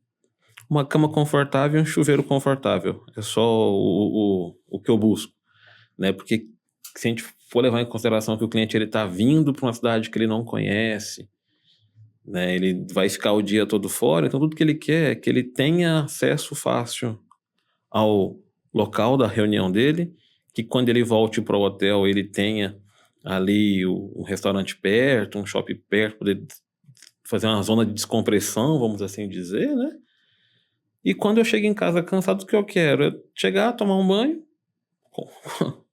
uma cama confortável e um chuveiro confortável. É só o que eu busco, né? Porque se a gente for levar em consideração que o cliente está vindo para uma cidade que ele não conhece, né? Ele vai ficar o dia todo fora, então tudo que ele quer é que ele tenha acesso fácil ao local da reunião dele, que quando ele volte para o hotel ele tenha ali um restaurante perto, um shopping perto, poder fazer uma zona de descompressão, vamos assim dizer, né? E quando eu chego em casa cansado, o que eu quero é chegar, tomar um banho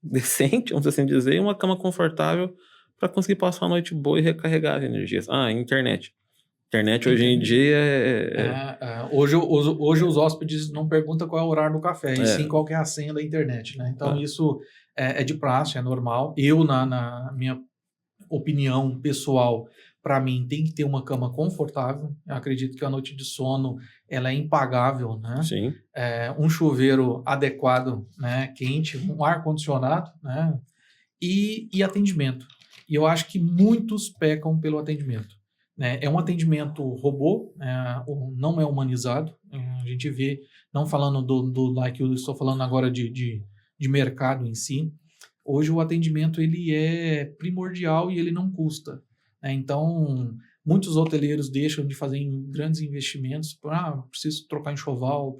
decente, vamos assim dizer, e uma cama confortável para conseguir passar a noite boa e recarregar as energias. Internet. Internet hoje em dia hoje os hóspedes não perguntam qual é o horário do café, e sim qual que é a senha da internet, né? Então isso é de praxe, é normal. Eu, na minha opinião pessoal, para mim tem que ter uma cama confortável. Eu acredito que a noite de sono ela é impagável, né? Sim. Um chuveiro adequado, né? Quente, um ar-condicionado, né? E atendimento. E eu acho que muitos pecam pelo atendimento. É um atendimento robô, não é humanizado. A gente vê, não falando do like, eu estou falando agora de mercado em si. Hoje o atendimento ele é primordial e ele não custa. Então, muitos hoteleiros deixam de fazer grandes investimentos. Preciso trocar enxoval,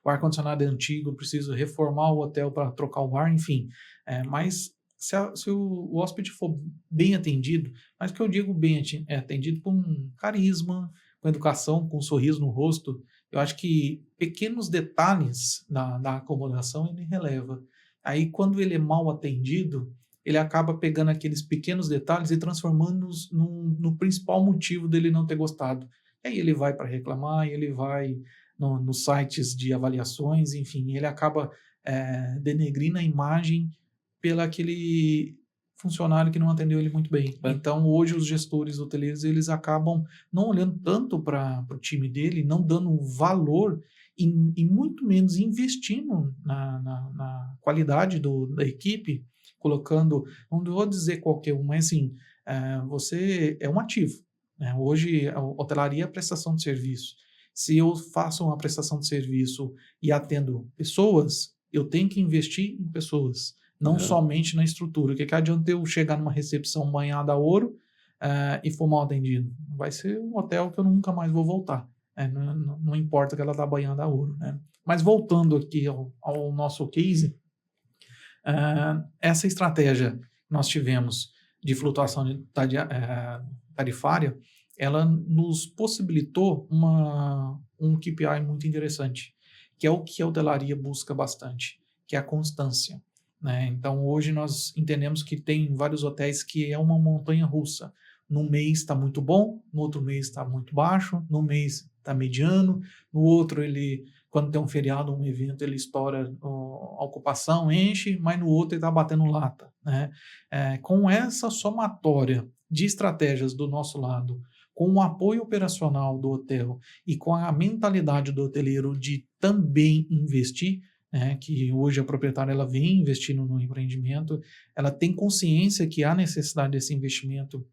o ar-condicionado é antigo, preciso reformar o hotel para trocar o ar, enfim. Mas se o hóspede for bem atendido, mas que eu digo bem atendido com carisma, com educação, com um sorriso no rosto, eu acho que pequenos detalhes da acomodação ele releva. Aí, quando ele é mal atendido, ele acaba pegando aqueles pequenos detalhes e transformando-os no principal motivo dele não ter gostado. E aí ele vai para reclamar, ele vai nos sites de avaliações, enfim, ele acaba denegrindo a imagem pelo aquele funcionário que não atendeu ele muito bem. Então, hoje, os gestores hoteleiros, eles acabam não olhando tanto para o time dele, não dando valor e muito menos investindo na qualidade da equipe, colocando, não vou dizer qualquer um, mas assim, você é um ativo, né? Hoje, a hotelaria é prestação de serviço. Se eu faço uma prestação de serviço e atendo pessoas, eu tenho que investir em pessoas, não somente na estrutura. O que adianta eu chegar numa recepção banhada a ouro e for mal atendido? Vai ser um hotel que eu nunca mais vou voltar. Não importa que ela está banhada a ouro, né? Mas voltando aqui ao nosso case, essa estratégia que nós tivemos de flutuação tarifária, ela nos possibilitou um KPI muito interessante, que é o que a hotelaria busca bastante, que é a constância, né? Então, hoje nós entendemos que tem vários hotéis que é uma montanha-russa. Num mês está muito bom, no outro mês está muito baixo, no mês está mediano, no outro quando tem um feriado, um evento, ele estoura a ocupação, enche, mas no outro ele está batendo lata, né? Com essa somatória de estratégias do nosso lado, com o apoio operacional do hotel e com a mentalidade do hoteleiro de também investir, que hoje a proprietária ela vem investindo no empreendimento, ela tem consciência que há necessidade desse investimento,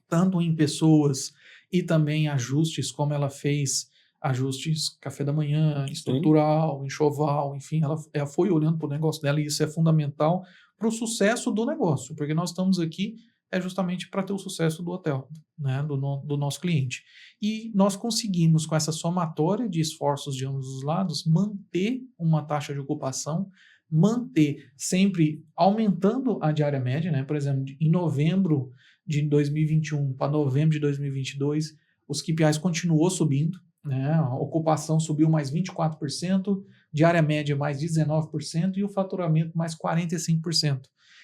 tanto em pessoas e também ajustes, como ela fez ajustes café da manhã, estrutural, enxoval, enfim, ela foi olhando para o negócio dela e isso é fundamental para o sucesso do negócio, porque nós estamos aqui justamente para ter o sucesso do hotel, né, do nosso cliente. E nós conseguimos, com essa somatória de esforços de ambos os lados, manter uma taxa de ocupação, manter sempre aumentando a diária média, né? Por exemplo, em novembro de 2021 para novembro de 2022, os KPIs continuou subindo, né? A ocupação subiu mais 24%, diária média mais 19% e o faturamento mais 45%.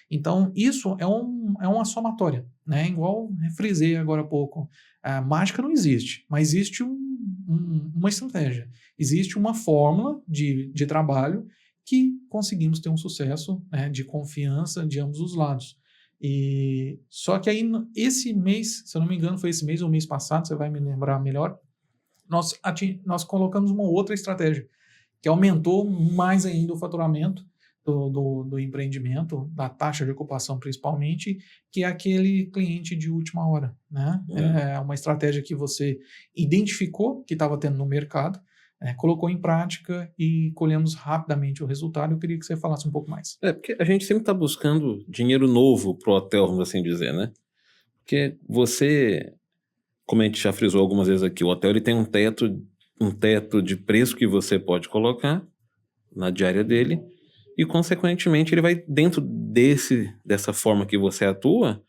Então, isso é uma somatória, né? Igual frisei agora há pouco. A mágica não existe, mas existe uma estratégia. Existe uma fórmula de trabalho que conseguimos ter um sucesso, né, de confiança de ambos os lados. Só que aí, esse mês, se eu não me engano, foi esse mês ou mês passado, você vai me lembrar melhor, nós colocamos uma outra estratégia, que aumentou mais ainda o faturamento do empreendimento, da taxa de ocupação principalmente, que é aquele cliente de última hora, né? É uma estratégia que você identificou que estava tendo no mercado, colocou em prática e colhemos rapidamente o resultado. Eu queria que você falasse um pouco mais. Porque a gente sempre está buscando dinheiro novo para o hotel, vamos assim dizer, né? Porque você, como a gente já frisou algumas vezes aqui, o hotel ele tem um teto de preço que você pode colocar na diária dele, e, consequentemente, ele vai, dentro dessa forma que você atua,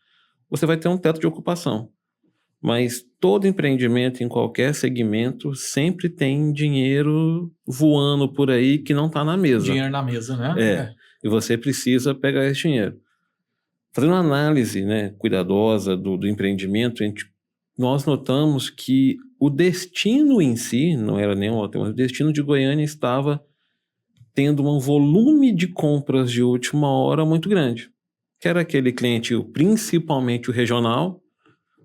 você vai ter um teto de ocupação. Mas todo empreendimento, em qualquer segmento, sempre tem dinheiro voando por aí que não está na mesa. Dinheiro na mesa, né? E você precisa pegar esse dinheiro. Fazendo uma análise, né, cuidadosa do empreendimento, nós notamos que o destino em si, não era nem um hotel, mas o destino de Goiânia estava tendo um volume de compras de última hora muito grande. Que era aquele cliente, principalmente o regional,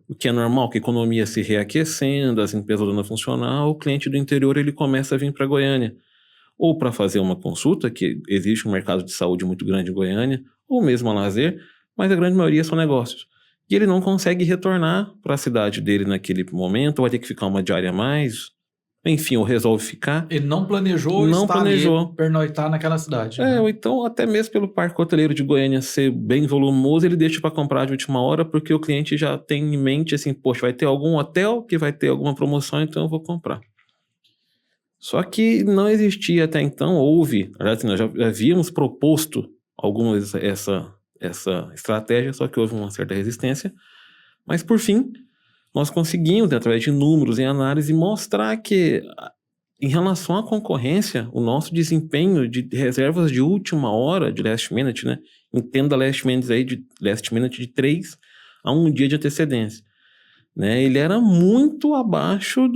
o que é normal, que a economia se reaquecendo, as empresas voltando a funcionar, o cliente do interior ele começa a vir para Goiânia. Ou para fazer uma consulta, que existe um mercado de saúde muito grande em Goiânia, ou mesmo a lazer, mas a grande maioria são negócios. E ele não consegue retornar para a cidade dele naquele momento, ou vai ter que ficar uma diária a mais, enfim, ou resolve ficar. Ele não planejou pernoitar naquela cidade. Né? Ou então, até mesmo pelo parque hoteleiro de Goiânia ser bem volumoso, ele deixa para comprar de última hora, porque o cliente já tem em mente assim, poxa, vai ter algum hotel que vai ter alguma promoção, então eu vou comprar. Só que não existia até então, nós já havíamos proposto algumas essa estratégia, só que houve uma certa resistência, mas por fim, nós conseguimos, através de números e análise, mostrar que, em relação à concorrência, o nosso desempenho de reservas de última hora, de last minute, né? Entenda last minute de 3 a 1 dia de antecedência, né? Ele era muito abaixo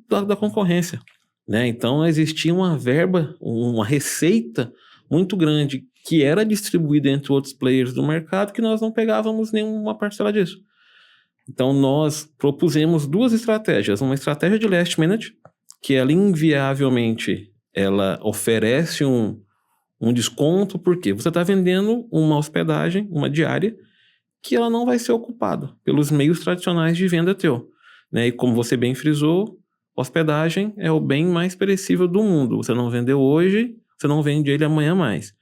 da concorrência, né? Então, existia uma verba, uma receita muito grande que era distribuída entre outros players do mercado que nós não pegávamos nenhuma parcela disso. Então, nós propusemos 2 estratégias. Uma estratégia de last minute, que ela inviavelmente ela oferece um desconto, porque você está vendendo uma hospedagem, uma diária, que ela não vai ser ocupada pelos meios tradicionais de venda teu. Né? E como você bem frisou, hospedagem é o bem mais perecível do mundo. Você não vendeu hoje, você não vende ele amanhã mais.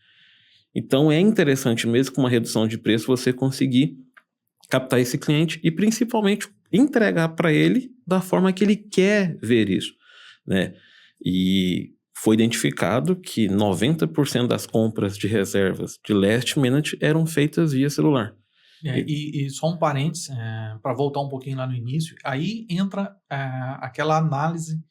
Então, é interessante mesmo com uma redução de preço você conseguir captar esse cliente e principalmente entregar para ele da forma que ele quer ver isso, né? E foi identificado que 90% das compras de reservas de last minute eram feitas via celular. E só um parênteses, para voltar um pouquinho lá no início, aí entra aquela análise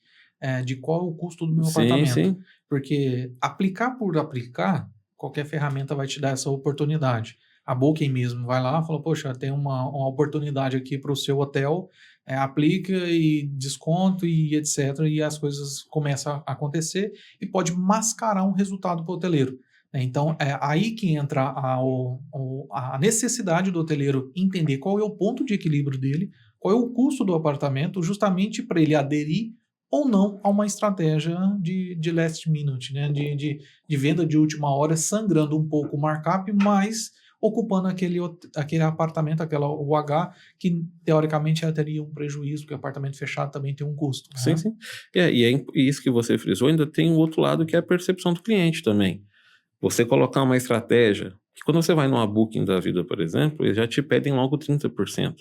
de qual é o custo do meu apartamento. Sim. Porque aplicar por aplicar, qualquer ferramenta vai te dar essa oportunidade. A Booking mesmo vai lá e fala, poxa, tem uma oportunidade aqui para o seu hotel, aplica e desconto e etc. E as coisas começam a acontecer e pode mascarar um resultado para o hoteleiro. Então, é aí que entra a necessidade do hoteleiro entender qual é o ponto de equilíbrio dele, qual é o custo do apartamento, justamente para ele aderir ou não a uma estratégia de last minute, né? de venda de última hora, sangrando um pouco o markup, mas ocupando aquele apartamento, aquela UH, que teoricamente já teria um prejuízo, porque apartamento fechado também tem um custo. Né? Sim. E isso que você frisou, ainda tem o outro lado que é a percepção do cliente também. Você colocar uma estratégia, que quando você vai numa Booking da vida, por exemplo, eles já te pedem logo 30%.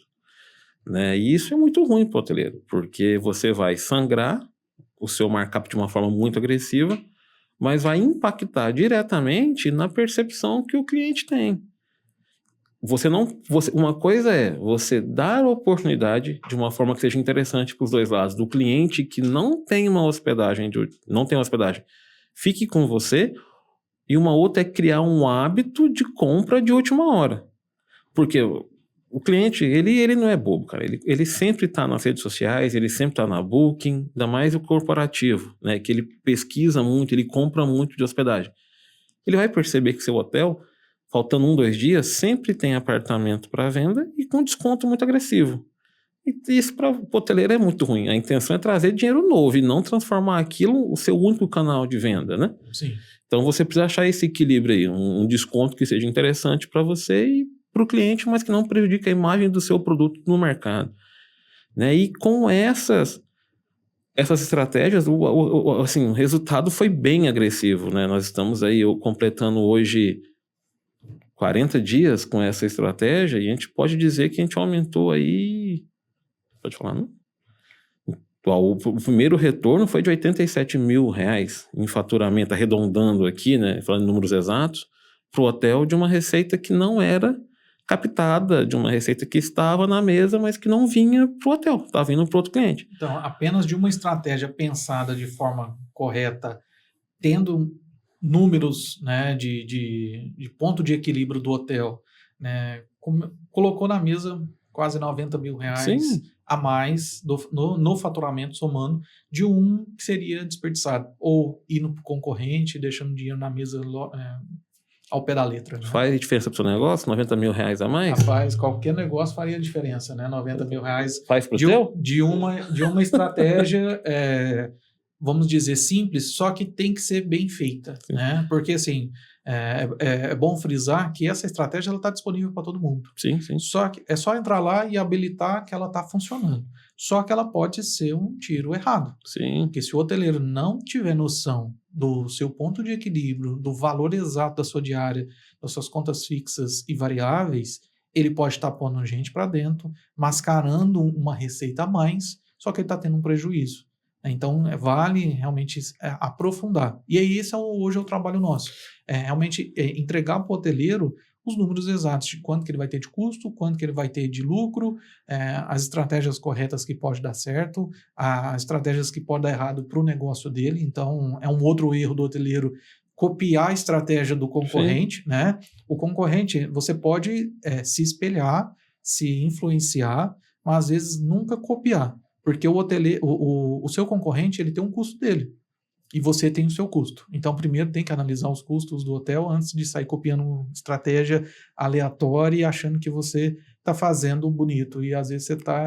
Né? E isso é muito ruim para o hoteleiro, porque você vai sangrar o seu markup de uma forma muito agressiva, mas vai impactar diretamente na percepção que o cliente tem. Uma coisa é você dar a oportunidade de uma forma que seja interessante para os dois lados, do cliente que não tem hospedagem, fique com você, e uma outra é criar um hábito de compra de última hora. Porque o cliente, ele não é bobo, cara. Ele sempre está nas redes sociais, ele sempre está na Booking, ainda mais o corporativo, né? Que ele pesquisa muito, ele compra muito de hospedagem. Ele vai perceber que seu hotel, faltando 1-2 dias, sempre tem apartamento para venda e com desconto muito agressivo. E isso para o hoteleiro é muito ruim. A intenção é trazer dinheiro novo e não transformar aquilo o seu único canal de venda, né? Sim. Então você precisa achar esse equilíbrio aí, um desconto que seja interessante para você e para o cliente, mas que não prejudique a imagem do seu produto no mercado. Né? E com essas estratégias, o resultado foi bem agressivo. Né? Nós estamos aí completando hoje 40 dias com essa estratégia e a gente pode dizer que a gente aumentou aí... Pode falar, não? O primeiro retorno foi de R$87 mil em faturamento, arredondando aqui, né, falando em números exatos, para o hotel, de uma receita que não era captada, de uma receita que estava na mesa, mas que não vinha para o hotel, estava vindo para outro cliente. Então, apenas de uma estratégia pensada de forma correta, tendo números, né, de ponto de equilíbrio do hotel, né, colocou na mesa quase R$90 mil a mais no faturamento, somando, de um que seria desperdiçado, ou ir no concorrente, deixando dinheiro na mesa ao pé da letra. Né? Faz diferença para o seu negócio? R$90 mil a mais? Rapaz, qualquer negócio faria diferença, né? R$90 mil faz pro teu? De uma estratégia, vamos dizer, simples, só que tem que ser bem feita, né? Porque, assim, é bom frisar que essa estratégia está disponível para todo mundo. Sim. Só que é só entrar lá e habilitar que ela está funcionando. Só que ela pode ser um tiro errado. Sim. Porque se o hoteleiro não tiver noção do seu ponto de equilíbrio, do valor exato da sua diária, das suas contas fixas e variáveis, ele pode estar pondo gente para dentro, mascarando uma receita a mais, só que ele está tendo um prejuízo. Então, vale realmente aprofundar. E aí, esse hoje é o trabalho nosso. Realmente entregar para o hoteleiro os números exatos de quanto que ele vai ter de custo, quanto que ele vai ter de lucro, as estratégias corretas que pode dar certo, as estratégias que pode dar errado para o negócio dele. Então, é um outro erro do hoteleiro copiar a estratégia do concorrente, né? O concorrente, você pode se espelhar, se influenciar, mas às vezes nunca copiar. Porque o seu concorrente, ele tem um custo dele. E você tem o seu custo. Então, primeiro tem que analisar os custos do hotel antes de sair copiando estratégia aleatória e achando que você está fazendo bonito. E às vezes você está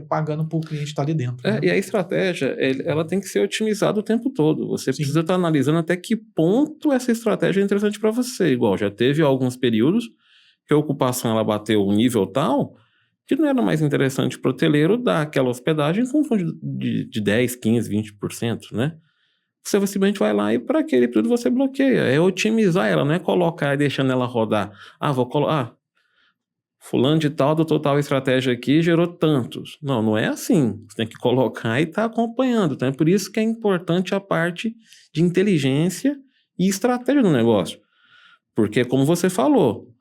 pagando para o cliente estar ali dentro. Né? E a estratégia, ela tem que ser otimizada o tempo todo. Você Sim. precisa estar analisando até que ponto essa estratégia é interessante para você. Igual, já teve alguns períodos que a ocupação ela bateu um nível tal que não era mais interessante para o hoteleiro dar aquela hospedagem com um fundo de 10, 15, 20%, né? Você simplesmente vai lá e para aquele período você bloqueia. É otimizar ela, não é colocar e deixando ela rodar. Vou colocar... fulano de tal, do total estratégia aqui, gerou tantos. Não é assim. Você tem que colocar e estar acompanhando. Então é por isso que é importante a parte de inteligência e estratégia do negócio. Porque, como você falou,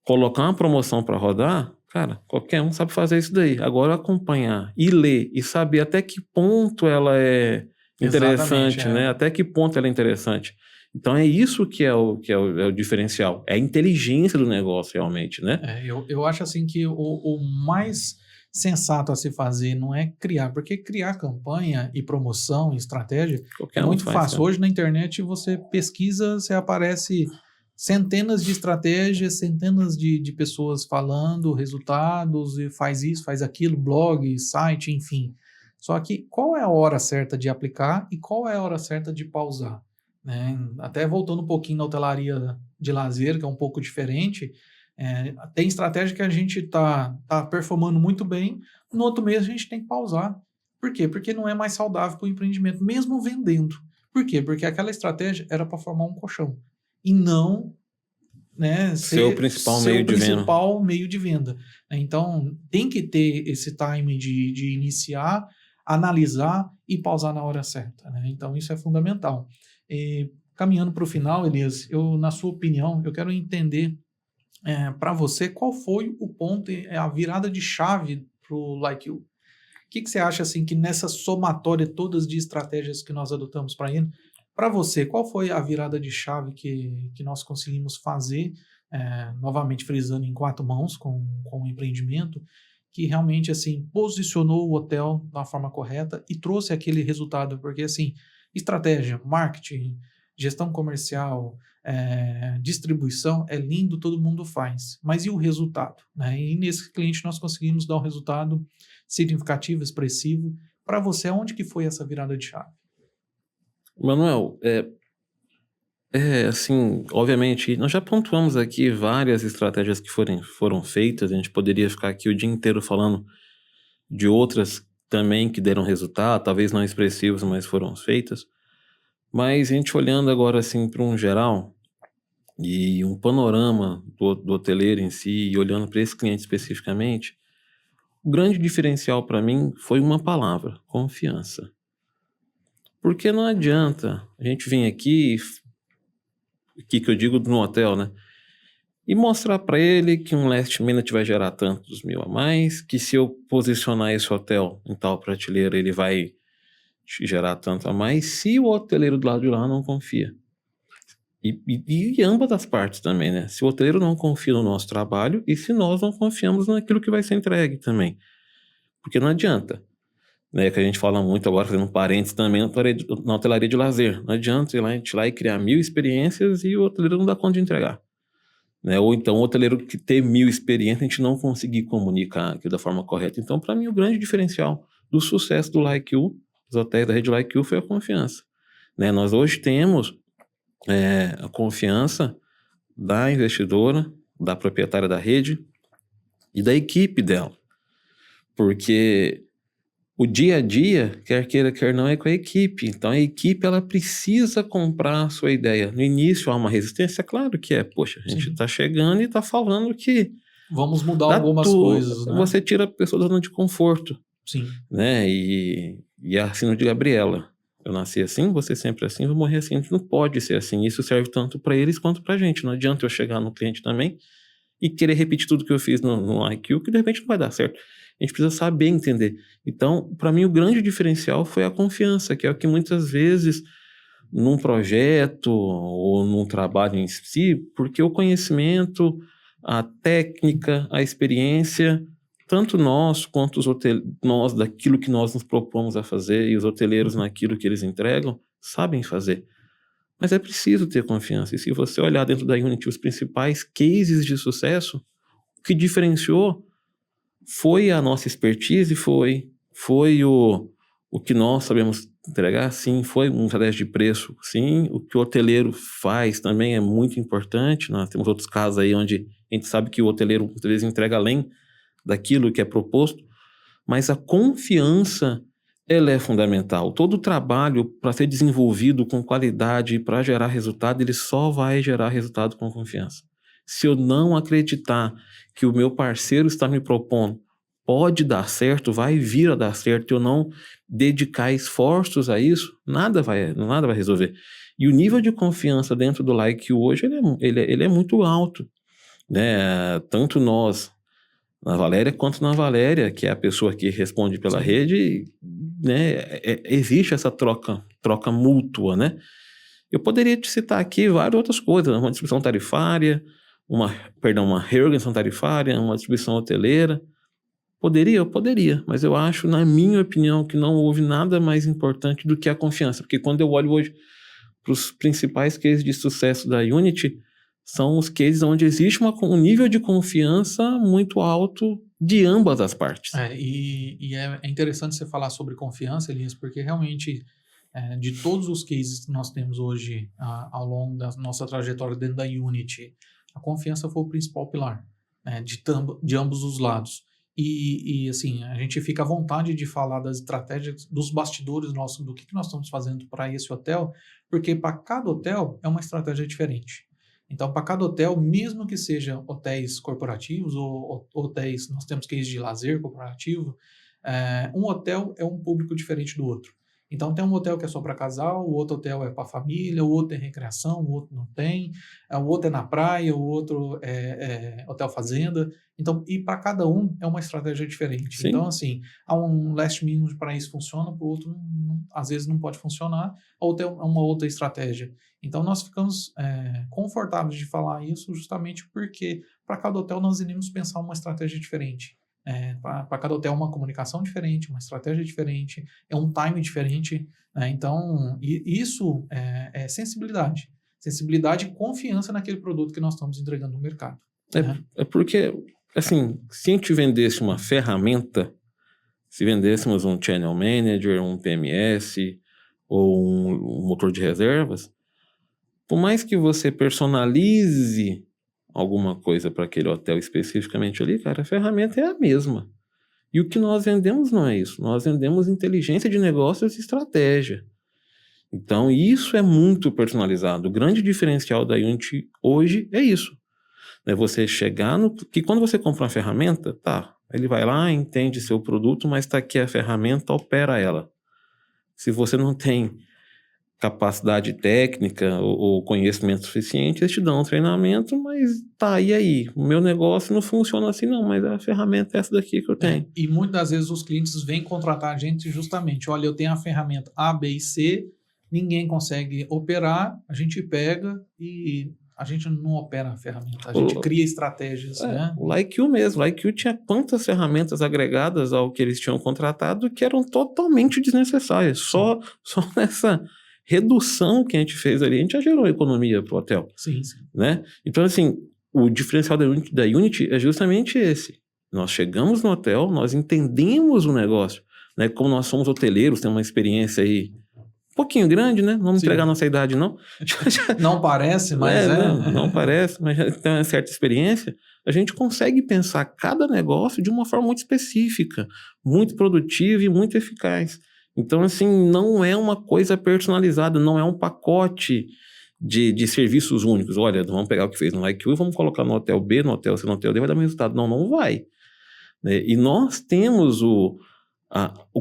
colocar uma promoção para rodar, cara, qualquer um sabe fazer isso daí. Agora acompanhar e ler e saber até que ponto ela é interessante, né? Até que ponto ela é interessante. Então é isso que é o diferencial. É a inteligência do negócio, realmente, né? Eu acho assim que o mais sensato a se fazer não é criar, porque criar campanha e promoção e estratégia é muito fácil. Hoje na internet você pesquisa, você aparece centenas de estratégias, centenas de pessoas falando resultados, e faz isso, faz aquilo, blog, site, enfim. Só que qual é a hora certa de aplicar e qual é a hora certa de pausar? Né? Até voltando um pouquinho na hotelaria de lazer, que é um pouco diferente, tem estratégia que a gente tá performando muito bem, no outro mês a gente tem que pausar. Por quê? Porque não é mais saudável para o empreendimento, mesmo vendendo. Por quê? Porque aquela estratégia era para formar um colchão e não, né, ser o principal meio de venda. Então tem que ter esse time de iniciar, analisar e pausar na hora certa. Né? Então isso é fundamental. Caminhando para o final, Elias, na sua opinião, eu quero entender para você qual foi o ponto, a virada de chave para o Like You. O que você acha assim que nessa somatória todas de estratégias que nós adotamos para ele, para você, qual foi a virada de chave que nós conseguimos fazer, novamente frisando em 4 mãos com o empreendimento, que realmente assim posicionou o hotel da forma correta e trouxe aquele resultado? Porque assim, estratégia, marketing, gestão comercial, distribuição, é lindo, todo mundo faz. Mas e o resultado? Né? E nesse cliente nós conseguimos dar um resultado significativo, expressivo. Para você, onde que foi essa virada de chave? Manuel, assim, obviamente, nós já pontuamos aqui várias estratégias que foram feitas, a gente poderia ficar aqui o dia inteiro falando de outras também que deram resultado, talvez não expressivos, mas foram feitas. Mas a gente olhando agora assim para um geral e um panorama do hoteleiro em si e olhando para esse cliente especificamente, o grande diferencial para mim foi uma palavra: confiança. Porque não adianta a gente vir aqui que eu digo no hotel, né? E mostrar para ele que um last minute vai gerar tantos mil a mais, que se eu posicionar esse hotel em tal prateleira ele vai gerar tanto a mais, se o hoteleiro do lado de lá não confia. E ambas as partes também, né? Se o hoteleiro não confia no nosso trabalho e se nós não confiamos naquilo que vai ser entregue também. Porque não adianta, né? Que a gente fala muito agora, fazendo um parênteses também na hotelaria de lazer. Não adianta a gente ir lá e criar 1000 experiências e o hoteleiro não dá conta de entregar. Né? Ou então o hoteleiro que ter 1000 experiências a gente não conseguir comunicar aquilo da forma correta. Então, para mim, o grande diferencial do sucesso do Like You, dos hotéis da rede Like You, foi a confiança. Né? Nós hoje temos a confiança da investidora, da proprietária da rede e da equipe dela. Porque o dia a dia, quer queira, quer não, é com a equipe. Então a equipe ela precisa comprar a sua ideia. No início há uma resistência, claro que poxa, a gente está chegando e está falando que vamos mudar algumas coisas, né? Você tira a pessoa da zona de conforto. Sim. Né? E a síndrome de Gabriela. Eu nasci assim, vou ser sempre assim, vou morrer assim. A gente não pode ser assim. Isso serve tanto para eles quanto para a gente. Não adianta eu chegar no cliente também e querer repetir tudo que eu fiz no IQ, que de repente não vai dar certo. A gente precisa saber entender. Então, para mim, o grande diferencial foi a confiança, que é o que muitas vezes, num projeto ou num trabalho em si, porque o conhecimento, a técnica, a experiência, tanto nós quanto nós daquilo que nós nos propomos a fazer e os hoteleiros naquilo que eles entregam, sabem fazer. Mas é preciso ter confiança. E se você olhar dentro da Unity os principais cases de sucesso, o que diferenciou foi a nossa expertise, foi o que nós sabemos entregar, sim, foi uma estratégia de preço, sim, o que o hoteleiro faz também é muito importante. Nós temos outros casos aí onde a gente sabe que o hoteleiro muitas vezes entrega além daquilo que é proposto, mas a confiança, ela é fundamental. Todo o trabalho para ser desenvolvido com qualidade, para gerar resultado, ele só vai gerar resultado com confiança. Se eu não acreditar que o meu parceiro está me propondo pode dar certo, vai vir a dar certo, eu não dedicar esforços a isso, nada vai resolver. E o nível de confiança dentro do Like You hoje, ele é muito alto, né? Tanto nós, na Valéria, quanto na Valéria, que é a pessoa que responde pela Sim. rede, né? Existe essa troca mútua, né? Eu poderia te citar aqui várias outras coisas, uma distribuição tarifária, uma reorganização tarifária, uma distribuição hoteleira. Eu poderia, mas eu acho, na minha opinião, que não houve nada mais importante do que a confiança, porque quando eu olho hoje para os principais cases de sucesso da Unity, são os cases onde existe um nível de confiança muito alto de ambas as partes. É interessante você falar sobre confiança, Elias, porque realmente, de todos os cases que nós temos hoje ao longo da nossa trajetória dentro da Unity, a confiança foi o principal pilar, de ambos os lados. E assim, a gente fica à vontade de falar das estratégias, dos bastidores nossos, do que nós estamos fazendo para esse hotel, porque para cada hotel é uma estratégia diferente. Então, para cada hotel, mesmo que sejam hotéis corporativos ou hotéis, nós temos cases de lazer corporativo, um hotel é um público diferente do outro. Então, tem um hotel que é só para casal, o outro hotel é para família, o outro é recreação, o outro não tem, o outro é na praia, o outro é hotel fazenda. Então, e para cada um é uma estratégia diferente. Sim. Então, assim, há um last minute para isso funciona, para o outro às vezes não pode funcionar, ou tem uma outra estratégia. Então, nós ficamos confortáveis de falar isso justamente porque para cada hotel nós iremos pensar uma estratégia diferente. Para cada hotel uma comunicação diferente, uma estratégia diferente, é um time diferente, né? Então, isso é sensibilidade. Sensibilidade e confiança naquele produto que nós estamos entregando no mercado. É porque, assim, se a gente vendesse uma ferramenta, se vendêssemos um Channel Manager, um PMS ou um motor de reservas, por mais que você personalize alguma coisa para aquele hotel especificamente ali, cara, a ferramenta é a mesma. E o que nós vendemos não é isso. Nós vendemos inteligência de negócios e estratégia. Então, isso é muito personalizado. O grande diferencial da Unity hoje é isso. É você chegar que quando você compra uma ferramenta, ele vai lá, entende seu produto, mas está aqui a ferramenta, opera ela. Se você não tem capacidade técnica ou conhecimento suficiente, eles te dão um treinamento, mas e aí? O meu negócio não funciona assim não, mas a ferramenta é essa daqui que eu tenho. E muitas das vezes os clientes vêm contratar a gente justamente, olha, eu tenho a ferramenta A, B e C, ninguém consegue operar, a gente pega e a gente não opera a ferramenta, a gente cria estratégias, né? O Like You mesmo, o Like You tinha quantas ferramentas agregadas ao que eles tinham contratado que eram totalmente desnecessárias, só nessa redução que a gente fez ali, a gente já gerou economia para o hotel. Sim. Né? Então, assim, o diferencial da Unity é justamente esse. Nós chegamos no hotel, nós entendemos o negócio, né? Como nós somos hoteleiros, temos uma experiência aí um pouquinho grande, né? Não vamos entregar nossa idade, não. Não parece, mas Não parece, mas já tem uma certa experiência. A gente consegue pensar cada negócio de uma forma muito específica, muito produtiva e muito eficaz. Então, assim, não é uma coisa personalizada, não é um pacote de serviços únicos. Olha, vamos pegar o que fez no Like You e vamos colocar no hotel B, no hotel C, no hotel D, vai dar o mesmo resultado. Não vai. E nós temos o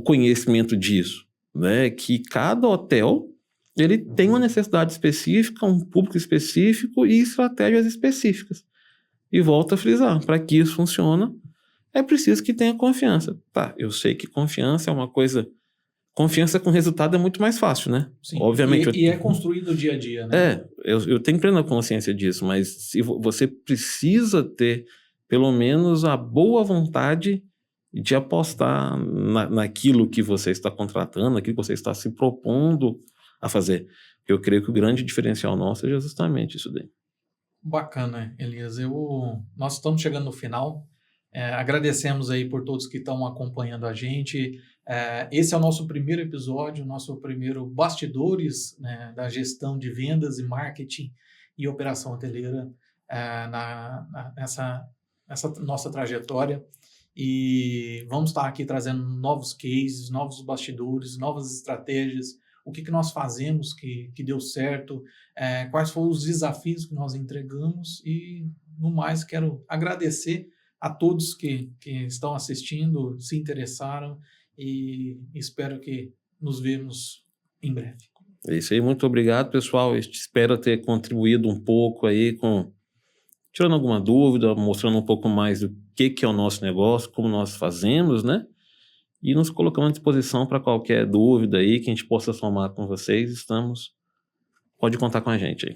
conhecimento disso, né? Que cada hotel ele tem uma necessidade específica, um público específico e estratégias específicas. E volto a frisar, para que isso funcione, é preciso que tenha confiança. Eu sei que confiança é uma coisa... Confiança com resultado é muito mais fácil, né? Sim. Obviamente. E é construído dia a dia, né? Eu tenho plena consciência disso, mas se você precisa ter, pelo menos, a boa vontade de apostar naquilo que você está contratando, naquilo que você está se propondo a fazer. Eu creio que o grande diferencial nosso seja justamente isso daí. Bacana, Elias. Nós estamos chegando no final. Agradecemos aí por todos que estão acompanhando a gente. Esse é o nosso primeiro episódio, nosso primeiro bastidores, né, da gestão de vendas e marketing e operação hoteleira nessa nossa trajetória. E vamos estar aqui trazendo novos cases, novos bastidores, novas estratégias, o que nós fazemos que deu certo, quais foram os desafios que nós entregamos e, no mais, quero agradecer a todos que estão assistindo, se interessaram e espero que nos vemos em breve. É isso aí, muito obrigado, pessoal. Espero ter contribuído um pouco aí tirando alguma dúvida, mostrando um pouco mais do que é o nosso negócio, como nós fazemos, né? E nos colocamos à disposição para qualquer dúvida aí que a gente possa somar com vocês. Pode contar com a gente aí.